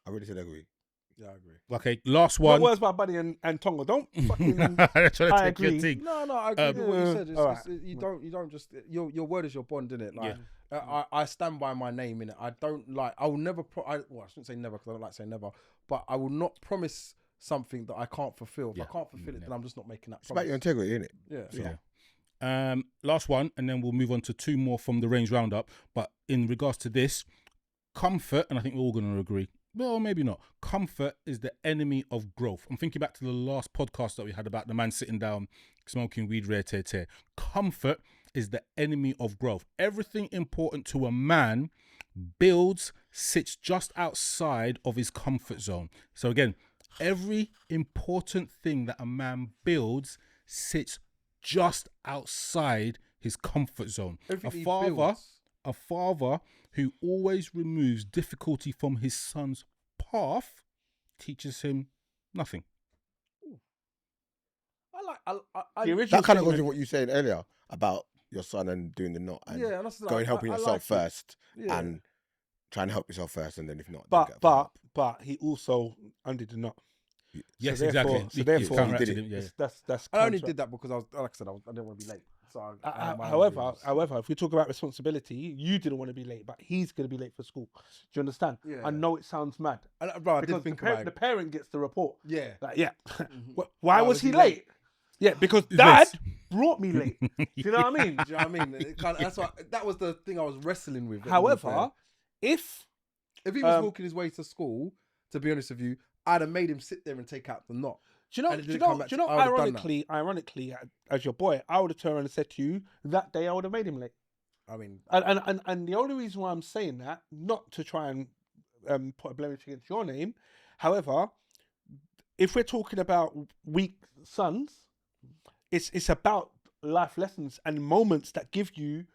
I really said agree. Yeah, I agree. Okay, last one. What words by Buddy and Tongo? Don't fucking. I agree. No, I agree with what you said. You don't just your word is your bond, innit? Like I stand by my name, innit? I don't like. I will never. I shouldn't say never because I don't like saying never. But I will not promise something that I can't fulfill. If I can't fulfill it, then I'm just not making that. It's about your integrity, innit? Yeah. Last one, and then we'll move on to 2 more from the range roundup. But in regards to this, comfort, and I think we're all going to agree. Well, maybe not. Comfort is the enemy of growth. I'm thinking back to the last podcast that we had about the man sitting down, smoking weed, rare tear. Comfort is the enemy of growth. Everything important to a man sits just outside of his comfort zone. So again, every important thing that a man builds sits just outside his comfort zone. A father who always removes difficulty from his son's path teaches him nothing. That kind of goes with what you were saying earlier about your son and doing the knot and going helping yourself first and trying to help yourself first, and then if not, but he also undid the knot. Yes, so exactly. So therefore, he did it. That's I only did that because I didn't want to be late. So however, if we talk about responsibility, you didn't want to be late, but he's going to be late for school. Do you understand? Yeah. I know it sounds mad. I did think about the parent gets the report. Yeah. Like, why was he late? Yeah, because Dad brought me late. Do you know what I mean? Do you know what I mean? That's why that was the thing I was wrestling with. However, if he was walking his way to school, to be honest with you, I'd have made him sit there and take out the knot. Do you know? Ironically, as your boy, I would have turned around and said to you that day I would have made him late. I mean, and the only reason why I'm saying that, not to try and put a blemish against your name, however, if we're talking about weak sons, it's about life lessons and moments that give you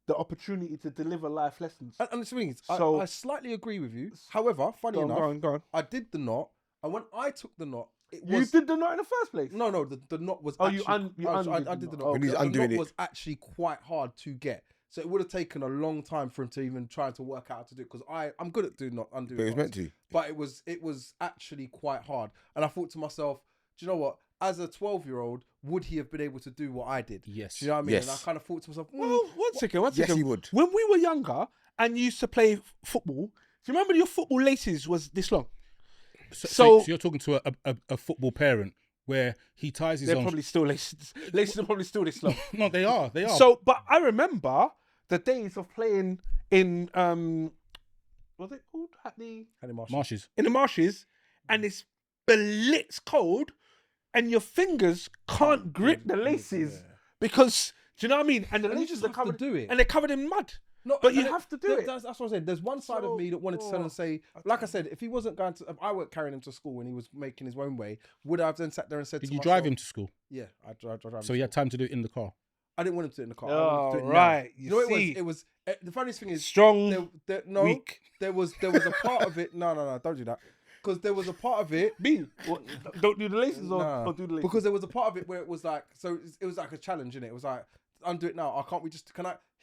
the opportunity to deliver life lessons. And the thing is, I slightly agree with you. However, funny enough, go on. I did the knot, and when I took the knot, you did the knot in the first place. No, the knot was. Oh, actually, I did the knot. When he's the undoing knot it, was actually quite hard to get. So it would have taken a long time for him to even try to work out how to do it, because I'm good at doing undoing. But it was meant to. But it was actually quite hard, and I thought to myself, do you know what? As a 12-year-old, would he have been able to do what I did? Yes. Do you know what I mean? Yes. And I kind of thought to myself, well, one second. Yes, he would. When we were younger and used to play football, do you remember your football laces was this long? So you're talking to a football parent where he ties his they're own... probably still laces. Laces are probably still this long. No, they are. So, but I remember the days of playing in what's it called? Hackney Marshes. In the marshes, and it's blitz cold, and your fingers can't grip the laces because, do you know what I mean? And the laces are covered, to do it, and they're covered in mud. No, but you have to do it. That's what I'm saying. There's one side of me that wanted to turn and say, like I said, if he wasn't going to, if I weren't carrying him to school and he was making his own way, would I have then sat there and said, Did you drive him to school? Yeah, I drive him. So you had time to do it in the car? I didn't want him to do it in the car. Oh, right. You know what it was? The funniest thing is, strong, weak. There was a part of it. No, don't do that. Because there was a part of it. Don't do the laces or do the laces. Because there was a part of it where it was like, so it was like a challenge, innit? It was like, undo it now. Can't we just,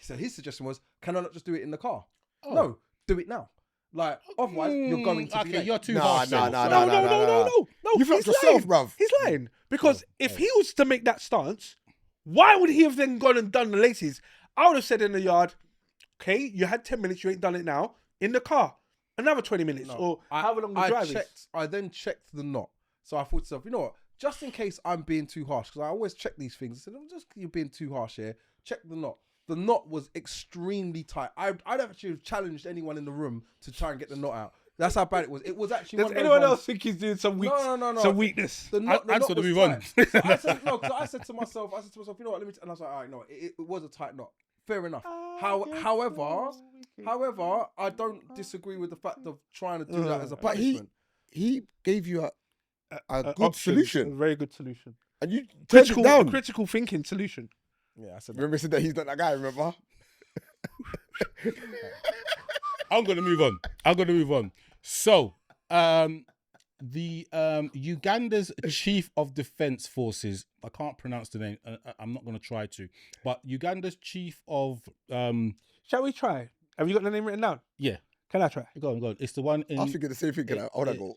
so his suggestion was, can I not just do it in the car? Oh. No, do it now. Like, otherwise you're going to be late. You're too harsh. No. You felt yourself, bruv. He's lying. Because if he was to make that stance, why would he have then gone and done the laces? I would have said in the yard, okay, you had 10 minutes, you ain't done it now. In the car, another 20 minutes. Or however long the drive is. I then checked the knot. So I thought to myself, you know what? Just in case I'm being too harsh, because I always check these things. I said, you're being too harsh here. Check the knot. The knot was extremely tight. I'd actually challenged anyone in the room to try and get the knot out. That's how bad it was. It was actually. Does anyone else think he's doing some some weakness? The knot Answer the move on. So I said to myself, you know what? And I was like, all right, no, it was a tight knot. Fair enough. However, I don't disagree with the fact of trying to do that as a punishment. He gave you a good solution, a very good solution, and you turned it down. Critical thinking solution. Yeah, I said. Remember, he said that he's not that guy. Remember? I'm gonna move on. So, the Uganda's chief of defense forces. I can't pronounce the name. I'm not gonna try to. But Uganda's chief of. Shall we try? Have you got the name written down? Yeah. Can I try? Go on. It's the one in. I was thinking the same thing. Hold on, go.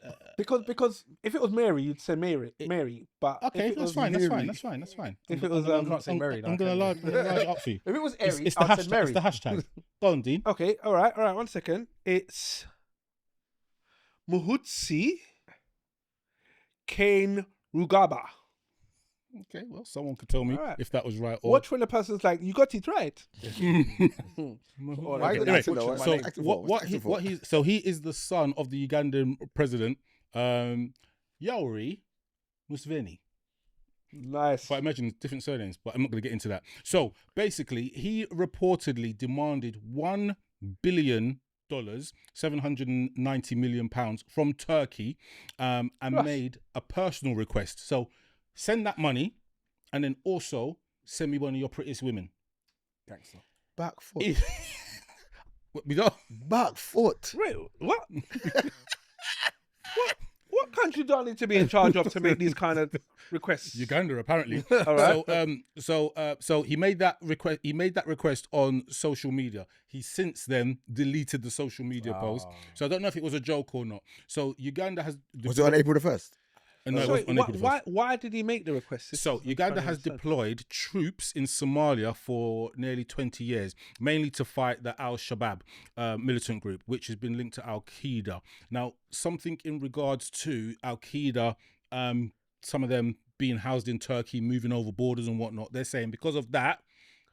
Because if it was Mary, you'd say Mary. But okay, that's fine. That's fine. If it was, I can't say Mary. I'm gonna lie it up for you. If it was Airy, it's the I said Mary. It's the hashtag. Go on, Dean. Okay, all right. 1 second. It's Muhutsi Kane Rugaba. Okay, well, someone could tell me if that was right. Or... Watch when the person's like, "You got it right." So he is the son of the Ugandan president, Yoweri Museveni. Nice. But imagine different surnames, but I'm not going to get into that. So basically, he reportedly demanded $1 billion, £790 million from Turkey, and made a personal request. So send that money, and then also send me one of your prettiest women. Gangster. Back foot. We don't. Back foot. Wait, what? What country do I need to be in charge of to make these kind of requests? Uganda, apparently. All right. So he made that request. He made that request on social media. He since then deleted the social media post. So I don't know if it was a joke or not. So Uganda has. Was it on April the 1st? No, it was on April the 1st. Why did he make the request? So Uganda has deployed troops in Somalia for nearly 20 years, mainly to fight the Al-Shabaab militant group, which has been linked to Al-Qaeda. Now, something in regards to Al-Qaeda, some of them being housed in Turkey, moving over borders and whatnot, they're saying because of that,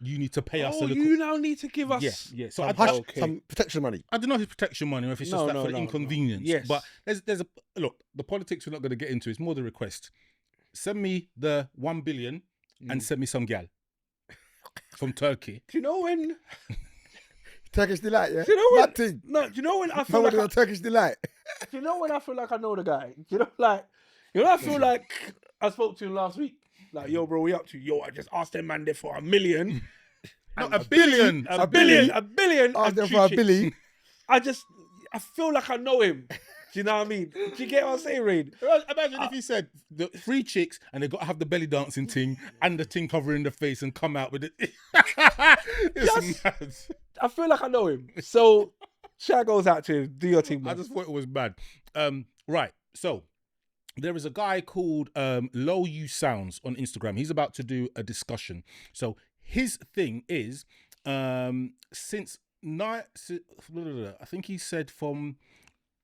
you need to pay us a little. You now need to give us Yeah. So some protection money. I don't know if it's protection money or if it's just for the inconvenience. Yes. But there's a look, the politics we're not going to get into. It's more the request. Send me the 1 billion and send me some gal from Turkey. Do you know when? Turkish delight, yeah. Do you know when? That thing. No, do you know when I feel Nobody like? on Turkish delight. Do you know when I feel like I know the guy? Do you know, I feel like I spoke to him last week. Like, yo, bro, we up to? Yo, I just asked them man there for $1 million. Not a billion. A billion. Ask them and for a two billy. chicks. I feel like I know him. Do you know what I mean? Do you get what I'm saying, Raid? Imagine if he said the 3 chicks and they got to have the belly dancing thing and the thing covering the face and come out with it. It's mad. I feel like I know him. So, shout goes out to him. Do your thing, man. I just thought it was bad. Right. So there is a guy called Low You Sounds on Instagram. He's about to do a discussion. So his thing is I think he said from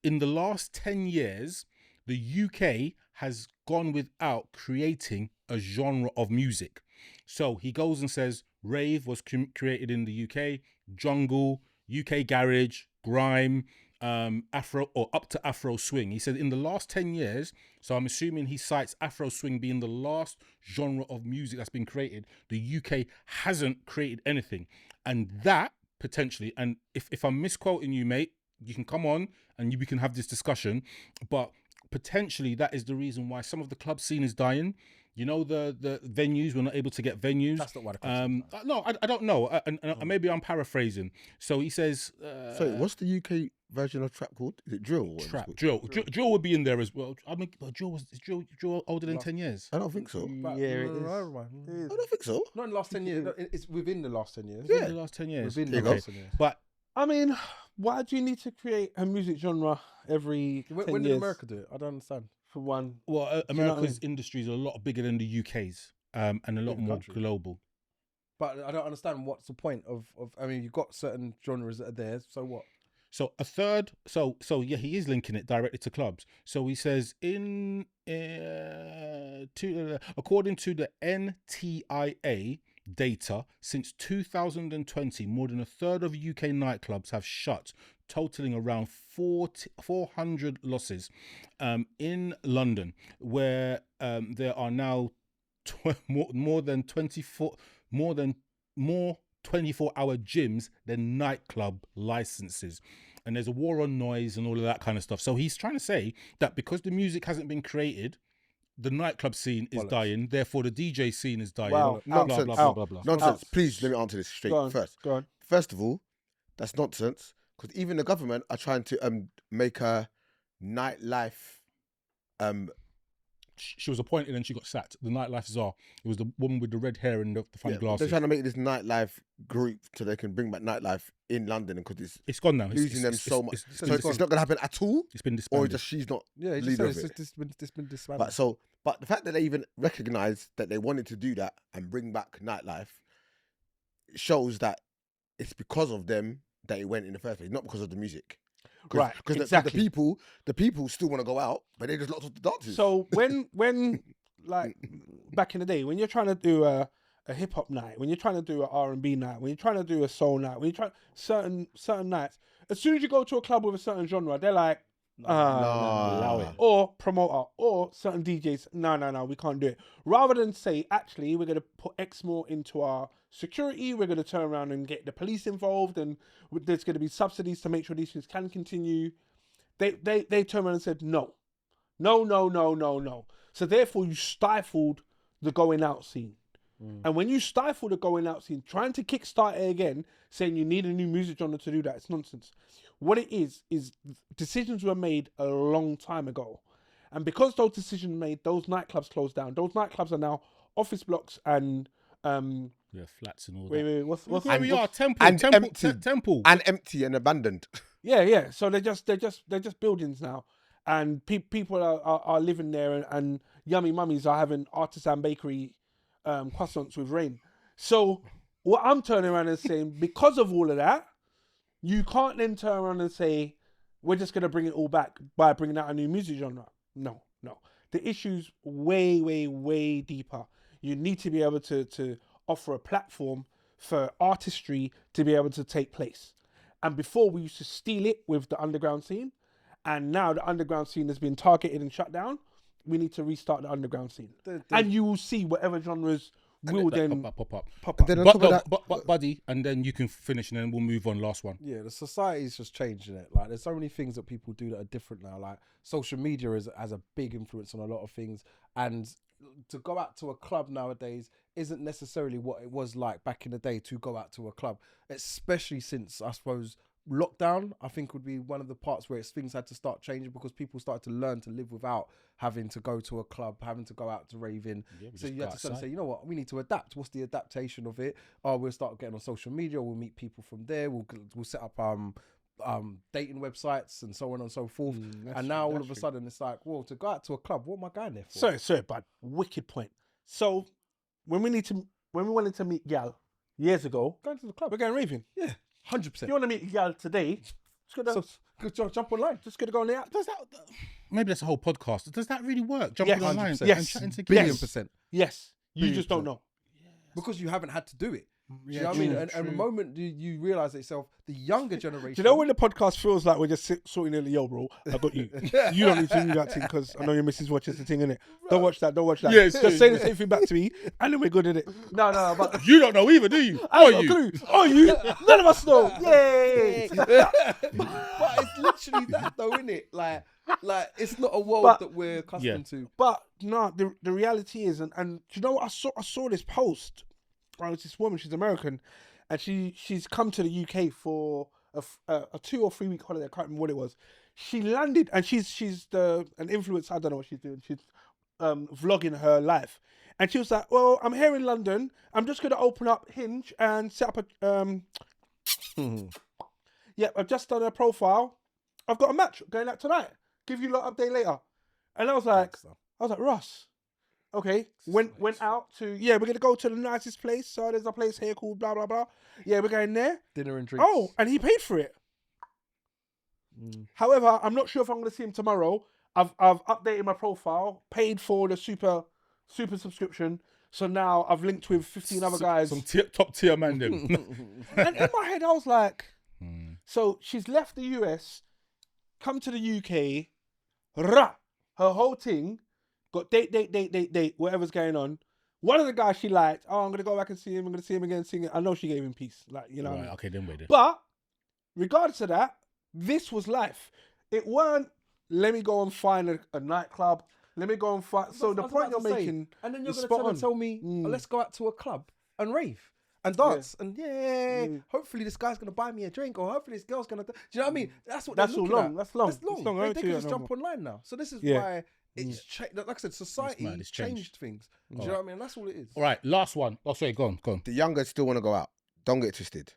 in the last 10 years, the UK has gone without creating a genre of music. So he goes and says rave was created in the UK, jungle, UK garage, grime, Afro or up to Afro swing. He said in the last 10 years, so I'm assuming he cites Afro swing being the last genre of music that's been created. The UK hasn't created anything. And that potentially, and if I'm misquoting you, mate, you can come on and we can have this discussion, but potentially that is the reason why some of the club scene is dying. You know, the venues, we're not able to get venues. That's not why the club's no, I don't know. And maybe I'm paraphrasing. So he says... Sorry, what's the UK version of trap called? Is it drill? Drill would be in there as well. I mean, is drill older than 10 years? I don't think so. Yeah, it is. I don't think so. Not in the last 10 years. It's within the last 10 years. Yeah, the last 10 years. Within There the you last 10 years. But I mean, why do you need to create a music genre every 10 When did years? America do it? I don't understand. For one. well, you know what I America's industries are a lot bigger than the UK's, and a lot more country. global. But I don't understand what's the point of I mean, you've got certain genres that are there, so what? So a third, so yeah, he is linking it directly to clubs. So he says according to the NTIA data, since 2020, more than a third of UK nightclubs have shut, totaling around 400 losses. In London, where there are now more 24-hour gyms than nightclub licenses. And there's a war on noise and all of that kind of stuff. So he's trying to say that because the music hasn't been created, the nightclub scene is dying, therefore the DJ scene is dying. Wow. Blah, Nonsense. blah, blah, blah, blah. Nonsense. Please let me answer this straight first. Go on. First of all, that's nonsense because even the government are trying to make a nightlife. She was appointed and she got sacked. The Nightlife czar. It was the woman with the red hair and the funny glasses. They're trying to make this nightlife group so they can bring back nightlife in London because it's gone now. losing them so much. So it's not going to happen at all. It's been Or disbanded. just she's not. Yeah, leader of it. it's been disbanded. But the fact that they even recognise that they wanted to do that and bring back nightlife shows that it's because of them that it went in the first place, not because of the music. Right, Because exactly. the people still want to go out, but they just locked off the dances. So when like back in the day, when you're trying to do a hip hop night, when you're trying to do an R&B night, when you're trying to do a soul night, when you try certain nights, as soon as you go to a club with a certain genre, they're like, Allow it. Or promoter or certain DJs. No, we can't do it. Rather than say, actually, we're going to put X more into our security, we're going to turn around and get the police involved, and there's going to be subsidies to make sure these things can continue. They turned around and said, no. So therefore, you stifled the going out scene. And when you stifle the going out scene, trying to kickstart it again, saying you need a new music genre to do that, it's nonsense. What it is decisions were made a long time ago. And because those decisions were made, those nightclubs closed down. Those nightclubs are now office blocks and... flats and all wait, that. what's Here we are, temple. And empty and abandoned. Yeah. So they're just buildings now. And people are living there, and yummy mummies are having artisan bakery croissants with rain. So what I'm turning around and saying, because of all of that, you can't then turn around and say, we're just going to bring it all back by bringing out a new music genre. No. The issue's way deeper. You need to be able to offer a platform for artistry to be able to take place. And before, we used to steal it with the underground scene. And now the underground scene has been targeted and shut down. We need to restart the underground scene. And you will see whatever genres will then pop up. Then on top of that, But buddy, and then you can finish, and then we'll move on. Last one. Yeah, the society's just changing it. Like, there's so many things that people do that are different now. Like, social media has a big influence on a lot of things. And to go out to a club nowadays isn't necessarily what it was like back in the day to go out to a club, especially since, I suppose, lockdown, I think, would be one of the parts where things had to start changing, because people started to learn to live without having to go to a club, having to go out to raving. So you had to sort of say, you know what, we need to adapt. What's the adaptation of it? Oh, we'll start getting on social media. We'll meet people from there. We'll set up dating websites and so on and so forth. And now all of a sudden it's like, well, to go out to a club, what am I going there for? Sorry, bud. Wicked point. So when we wanted to meet gal years ago, Going to the club. we're going raving. Yeah, 100%. If you want to meet a gal today, Jump online. just gonna go on the app. Does that? Maybe that's a whole podcast. Does that really work? Jumping Yes. online 100%. and chatting to Billion girls? percent. Yes, you just don't know. Because you haven't had to do it. Do you Yeah, know what I mean? true, And the moment you realise itself, the younger generation... Do you know when the podcast feels like we're just sorting in the yo, bro? I got you. You don't need to do that thing because I know your missus watches the thing, innit? Don't watch that. Yeah, just say the same thing back to me, and then we're good at it. No, but You don't know either, do you? I Or got a you? clue. Oh, you? None of us know. Yay! But it's literally that though, innit? Like it's not a world that we're accustomed to. But no, the reality is, and do you know what? I saw this post. Right, it's this woman. She's American, and she's come to the UK for a 2 or 3 week holiday. I can't remember what it was. She landed, and she's an influencer. I don't know what she's doing. She's vlogging her life, and she was like, "Well, I'm here in London. I'm just gonna open up Hinge and set up a yeah. I've just done a profile. I've got a match going out tonight. Give you a lot update later." And I was like, Ross. Okay, went out to, we're going to go to the nicest place. So there's a place here called blah, blah, blah. Yeah, we're going there. Dinner and drinks. Oh, and he paid for it. However, I'm not sure if I'm going to see him tomorrow. I've updated my profile, paid for the super subscription. So now I've linked with 15 other guys. Some top tier man then. And in my head, I was like, so she's left the US, come to the UK, her whole thing, got date, whatever's going on. One of the guys she liked, I'm going to go back and see him. I'm going to see him again, sing it. I know she gave him peace. Like, you know. Right, okay, then wait. But regardless of that, this was life. It weren't, let me go and find a nightclub. Let me go and find. So the point you're making. And then you're is going to spot tell me, on. let's go out to a club and rave and dance. And hopefully this guy's going to buy me a drink, or hopefully this girl's going to. Do you know what I mean? That's what That's they're all looking long. at. That's long. That's long. It's long. I They don't can do just that no jump online now. So this is Yeah. why it's changed. Like I said, society It's changed. changed things. Do you know what I mean? That's all it is. All right, last one. Oh, sorry, go on. The younger still want to go out. Don't get twisted.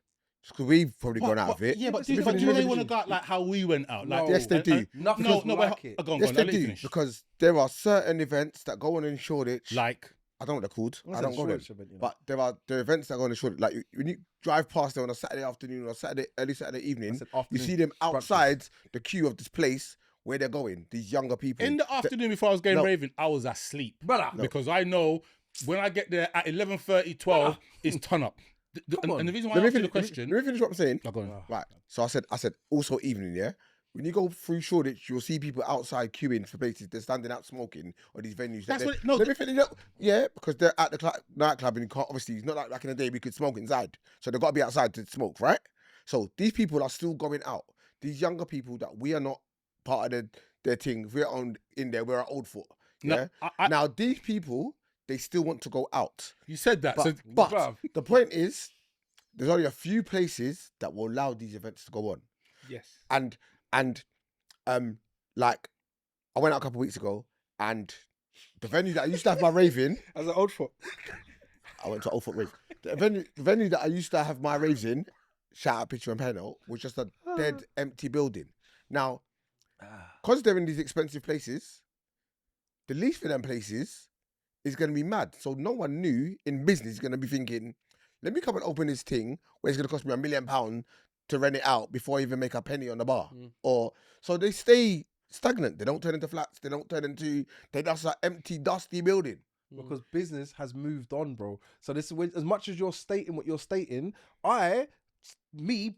Because we've probably gone out of it. Yeah, but We've do been they living- want to go out like how we went out? Like, Yes, they do. Nothing No, like wait, it. go on, Yes, let they me do. finish. Because there are certain events that go on in Shoreditch. Like, I don't know what they're called. What's I that don't go there. Shoreditch event, you know? But there are events that go on in Shoreditch. Like when you drive past there on a Saturday afternoon or early Saturday evening, said you afternoon see them brunches. outside the queue of this place where they're going. These younger people. in the afternoon before I was going No. raving, I was asleep. Brother. Because I know when I get there at 11:30, 12, it's turn up. And the reason why I asked you the question... Let me finish what I'm saying. Oh, go on. Right. So I said also evening, yeah. when you go through Shoreditch, you'll see people outside queuing for places. They're standing out smoking or these venues. That's that what. No, let me finish up. Yeah, because they're at the nightclub and you can't. Obviously, it's not like back in the day we could smoke inside, so they've got to be outside to smoke, right? So these people are still going out. These younger people that we are not part of their thing. If we're on in there, we're an old foot. Yeah. No, Now these people, they still want to go out. you said that. So But the point is, there's only a few places that will allow these events to go on. Yes. And like I went out a couple of weeks ago, and the venue that I used to have my rave in, As an old foot. I went to Old Foot Rave. The venue that I used to have my raves in, shout out Picture and Panel, was just a dead, empty building. Now, because they're in these expensive places, the lease for them places is going to be mad. So no one new in business is going to be thinking, let me come and open this thing where it's going to cost me £1 million to rent it out before I even make a penny on the bar. Or so they stay stagnant. They don't turn into flats. They just an empty, dusty building. Because business has moved on, bro. So this is as much as you're stating what you're stating,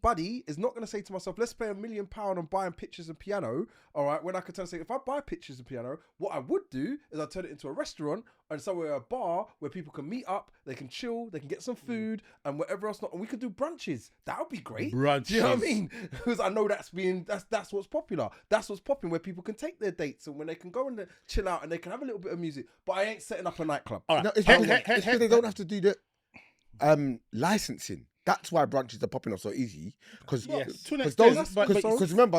Buddy, is not going to say to myself, let's spend £1 million on buying pictures and piano. All right, when I could turn and say, if I buy pictures and piano, what I would do is I'd turn it into a restaurant and somewhere, a bar where people can meet up, they can chill, they can get some food and whatever else not. And we could do brunches. That would be great. Brunches. Do you know what I mean? Because I know that's what's popular. That's what's popping, where people can take their dates and when they can go and chill out and they can have a little bit of music. But I ain't setting up a nightclub. all right. No, it's because they don't have to do the licensing. That's why brunches are popping up so easy. Because To an extent, remember,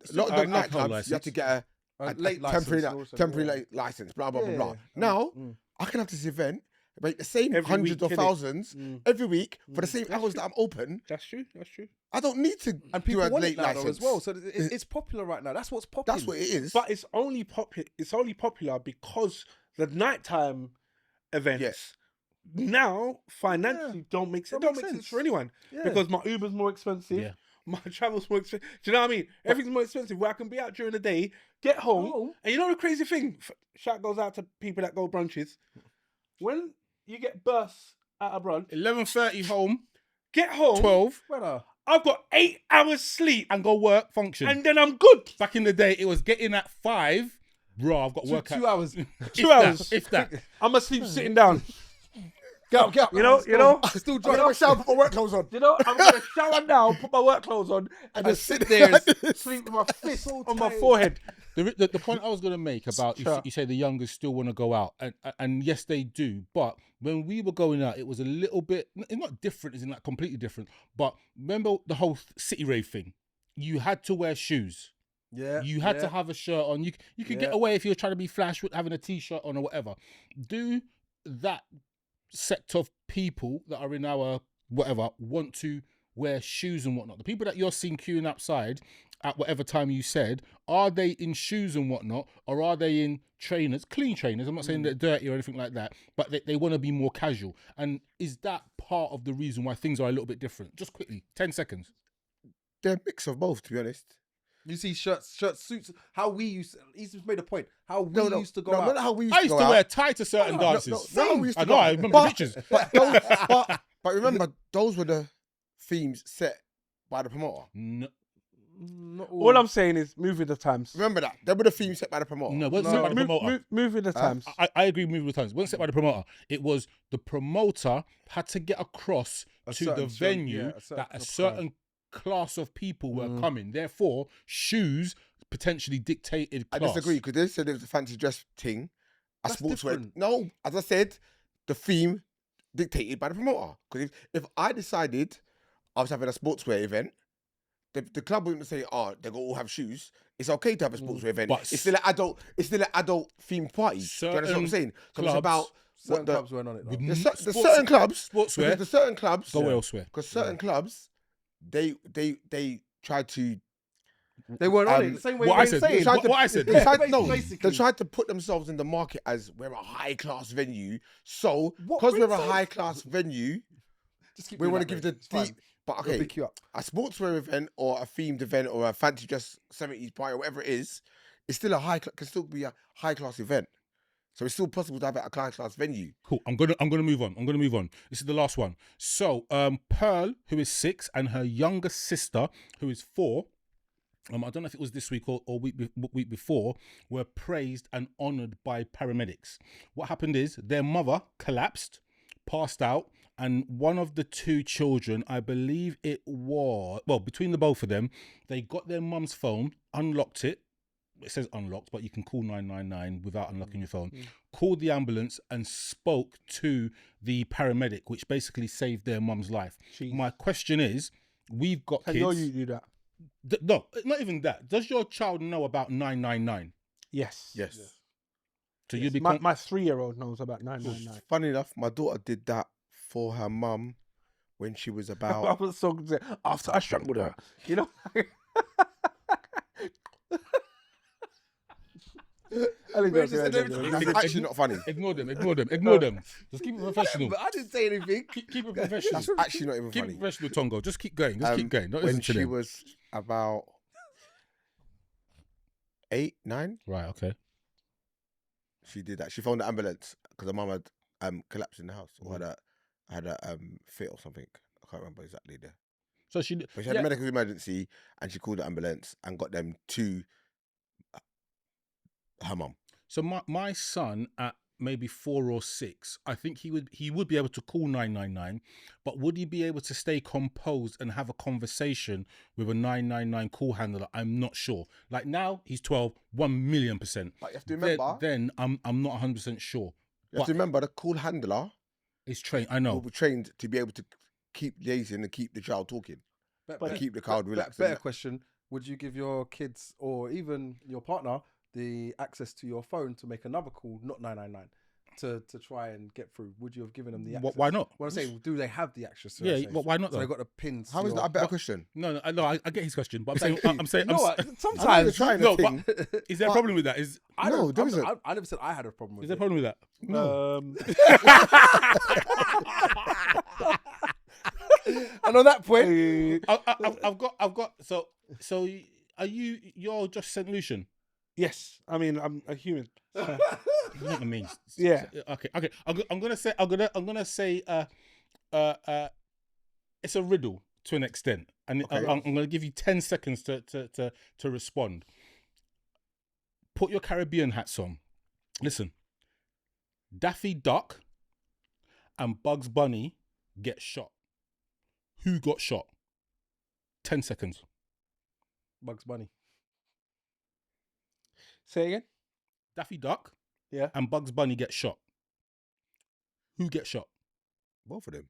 a lot of the alcohol nightclubs, you have to get a late temporary license, blah, blah, blah, blah. Now, I can have this event, make the same Every hundreds week, of innit? thousands every week for the same hours that I'm open. That's true. I don't need to And do people a want late it now though license as well. So it's popular right now. That's what's popping. That's what it is. But it's only popular because the nighttime events now financially don't make sense. Don't make sense for anyone because my Uber's more expensive. My travel's more expensive. Do you know what I mean? Everything's more expensive. Where I can be out during the day, get home, and you know the crazy thing? Shout goes out to people that go brunches. When you get bursts at a brunch, 11:30 home, get home, 12, Brother, I've got 8 hours sleep, and go work function. and then I'm good. Back in the day, it was getting at 5. Bro, I've got work 2 hours. 2 hours. If that. I'm asleep sitting down. Get up. You know, Still I'm drunk. gonna shower, put my work clothes on. You know, I'm gonna shower now, put my work clothes on, and just sit there and sleep with my fist on my forehead. The point I was going to make about you say the youngers still want to go out, and yes, they do. But when we were going out, it was a little bit, it's not different, it's not completely different. But remember the whole city rave thing? You had to wear shoes. Yeah. You had to have a shirt on. You could get away if you were trying to be flash with having a t-shirt on or whatever. Do that sect of people that are in our whatever want to wear shoes and whatnot? The people that you're seeing queuing outside at whatever time you said, are they in shoes and whatnot, or are they in trainers, clean trainers? I'm not saying they're dirty or anything like that, but they want to be more casual. And is that part of the reason why things are a little bit different? Just quickly, 10 seconds. They're a mix of both, to be honest. You see shirts, suits. How we used. He's just made a point. How we used to go out. Not how we used I used to go wear out. tie to certain dances. Not how we used to I go know, out. I remember the pictures. But remember, those were the themes set by the promoter. No, All I'm saying is move with the times. Remember that. They were the themes set by the promoter. no, it wasn't set by the promoter. Move with the times. I agree with the times. It wasn't set by the promoter. It was the promoter had to get across to the venue that a certain class of people were coming. Therefore, shoes potentially dictated class. I disagree because they said it was a fancy dress thing. A That's sportswear. different. No, as I said, the theme dictated by the promoter. Because if I decided I was having a sportswear event, the club wouldn't say, "Oh, they all have shoes." It's okay to have a sportswear event. But it's still an adult. It's still an adult themed party. Do you understand what I'm saying? So it's about Certain clubs weren't on it. Though. the certain clubs. sportswear, Because the certain clubs go elsewhere. Because certain clubs, they try to. They weren't on it. The same way What I we're said, saying. what I said. They tried, Basically. they tried to put themselves in the market as we're a high class venue. So What because we're brings a up- high class venue, Just keep we doing want to that, give mate. the It's deep. fine. But It'll okay, pick you up. a sportswear event or a themed event or a fancy dress 70s party or whatever it is, it's still can still be a high class event. So it's still possible to have it at a high class venue. Cool. I'm gonna move on. This is the last one. So Pearl, who is 6, and her younger sister, who is 4, I don't know if it was this week or week before, were praised and honoured by paramedics. What happened is their mother collapsed, passed out, and one of the two children, I believe it was, well, between the both of them, they got their mum's phone, unlocked it. It says unlocked, but you can call 999 without unlocking your phone. Called the ambulance and spoke to the paramedic, which basically saved their mum's life. Jeez. My question is, we've got I kids. know you do that. No, not even that. Does your child know about 999? Yes. Yes. So you'd be My 3-year-old knows about 999. Funny enough, my daughter did that for her mum when she was I about. was so good after I strangled her. You know. That's actually not funny. Ignore them. Just keep it professional. I didn't say anything. Keep it professional. That's actually not even Keep funny. it professional, Tongo. Just keep going. Keep going. Don't When listen to she them. was about 8, 9, Right, okay. she did that. She phoned the ambulance because her mum had collapsed in the house or had a fit or something. I can't remember exactly there. So she But she had a medical emergency and she called the ambulance and got them to her mum. So my son at maybe 4 or 6, I think he would be able to call 999, but would he be able to stay composed and have a conversation with a 999 call handler? I'm not sure. Like now he's 12, 1,000,000%. But you have to remember. Then I'm not 100% sure. You have to remember the call handler It's trained. I know. will be trained to be able to keep liaising and keep the child talking. But keep the child relaxed. Better question: would you give your kids or even your partner the access to your phone to make another call, not 999, to try and get through? Would you have given them the access? Why not? What I'm saying, do they have the access? Yeah, but why not? So Though? they got the pins. How is that a better question? No, I get his question, but I'm saying, sometimes. trying no, to but is there a problem with that? I never said I had a problem with Is there a it. problem with that? No. And on that point, I've got. So you're just St. Lucian? Yes. I mean, I'm a human. You know what I mean? Yeah. Okay. I'm gonna say. It's a riddle to an extent, and Okay. I'm gonna give you 10 seconds to respond. Put your Caribbean hats on. Listen. Daffy Duck and Bugs Bunny get shot. Who got shot? 10 seconds. Bugs Bunny. Say again. Daffy Duck, Yeah. and Bugs Bunny get shot. Who gets shot? Both of them.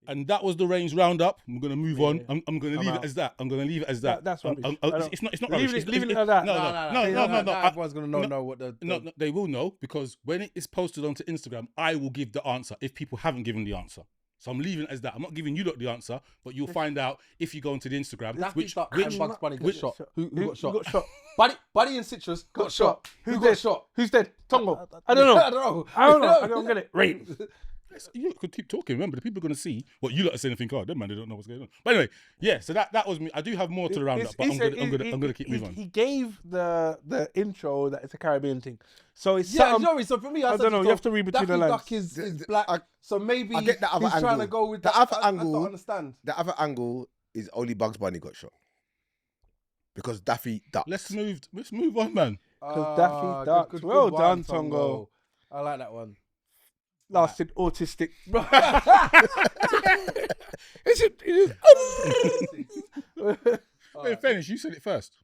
And that was the Range Roundup. I'm gonna move on. Yeah. I'm gonna leave it as that. I'm gonna leave it as that. That's rubbish. It's not rubbish. Leave it like that. No. Everyone's gonna know what the. No, they will know because when it is posted onto Instagram, I will give the answer if people haven't given the answer. So I'm leaving it as that. I'm not giving you lot the answer, but you'll find out if you go onto the Instagram. Daffy Duck and Bugs Bunny got shot. Who got shot? Got shot? Buddy and Citrus got shot. Who got shot? Who's dead? Tongo. I don't know. I don't know. I don't get it. Rain. You could keep talking. Remember, the people are going to see what you lot are saying and think, oh, them man, they don't know what's going on. But anyway, yeah, so that was me. I do have more to the roundup, but I'm going to keep moving on. He gave the intro that it's a Caribbean thing. So it's Yeah, so for me, I don't know. You have to read between the lines. Duck is black, so maybe I get the other he's angle. trying to go with The that. other I angle- don't understand. The other angle is only Bugs Bunny got shot because Daffy Duck. Let's move on, man. Because Daffy Duck. Well done, Tongo. I like that one. Lasted autistic. In fairness, you said it first.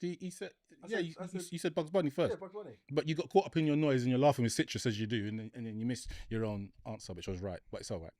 He said, you said Bugs Bunny first. Yeah, Bugs Bunny. But you got caught up in your noise and you're laughing with Citrus as you do, and then you missed your own answer, which was right, but it's all right.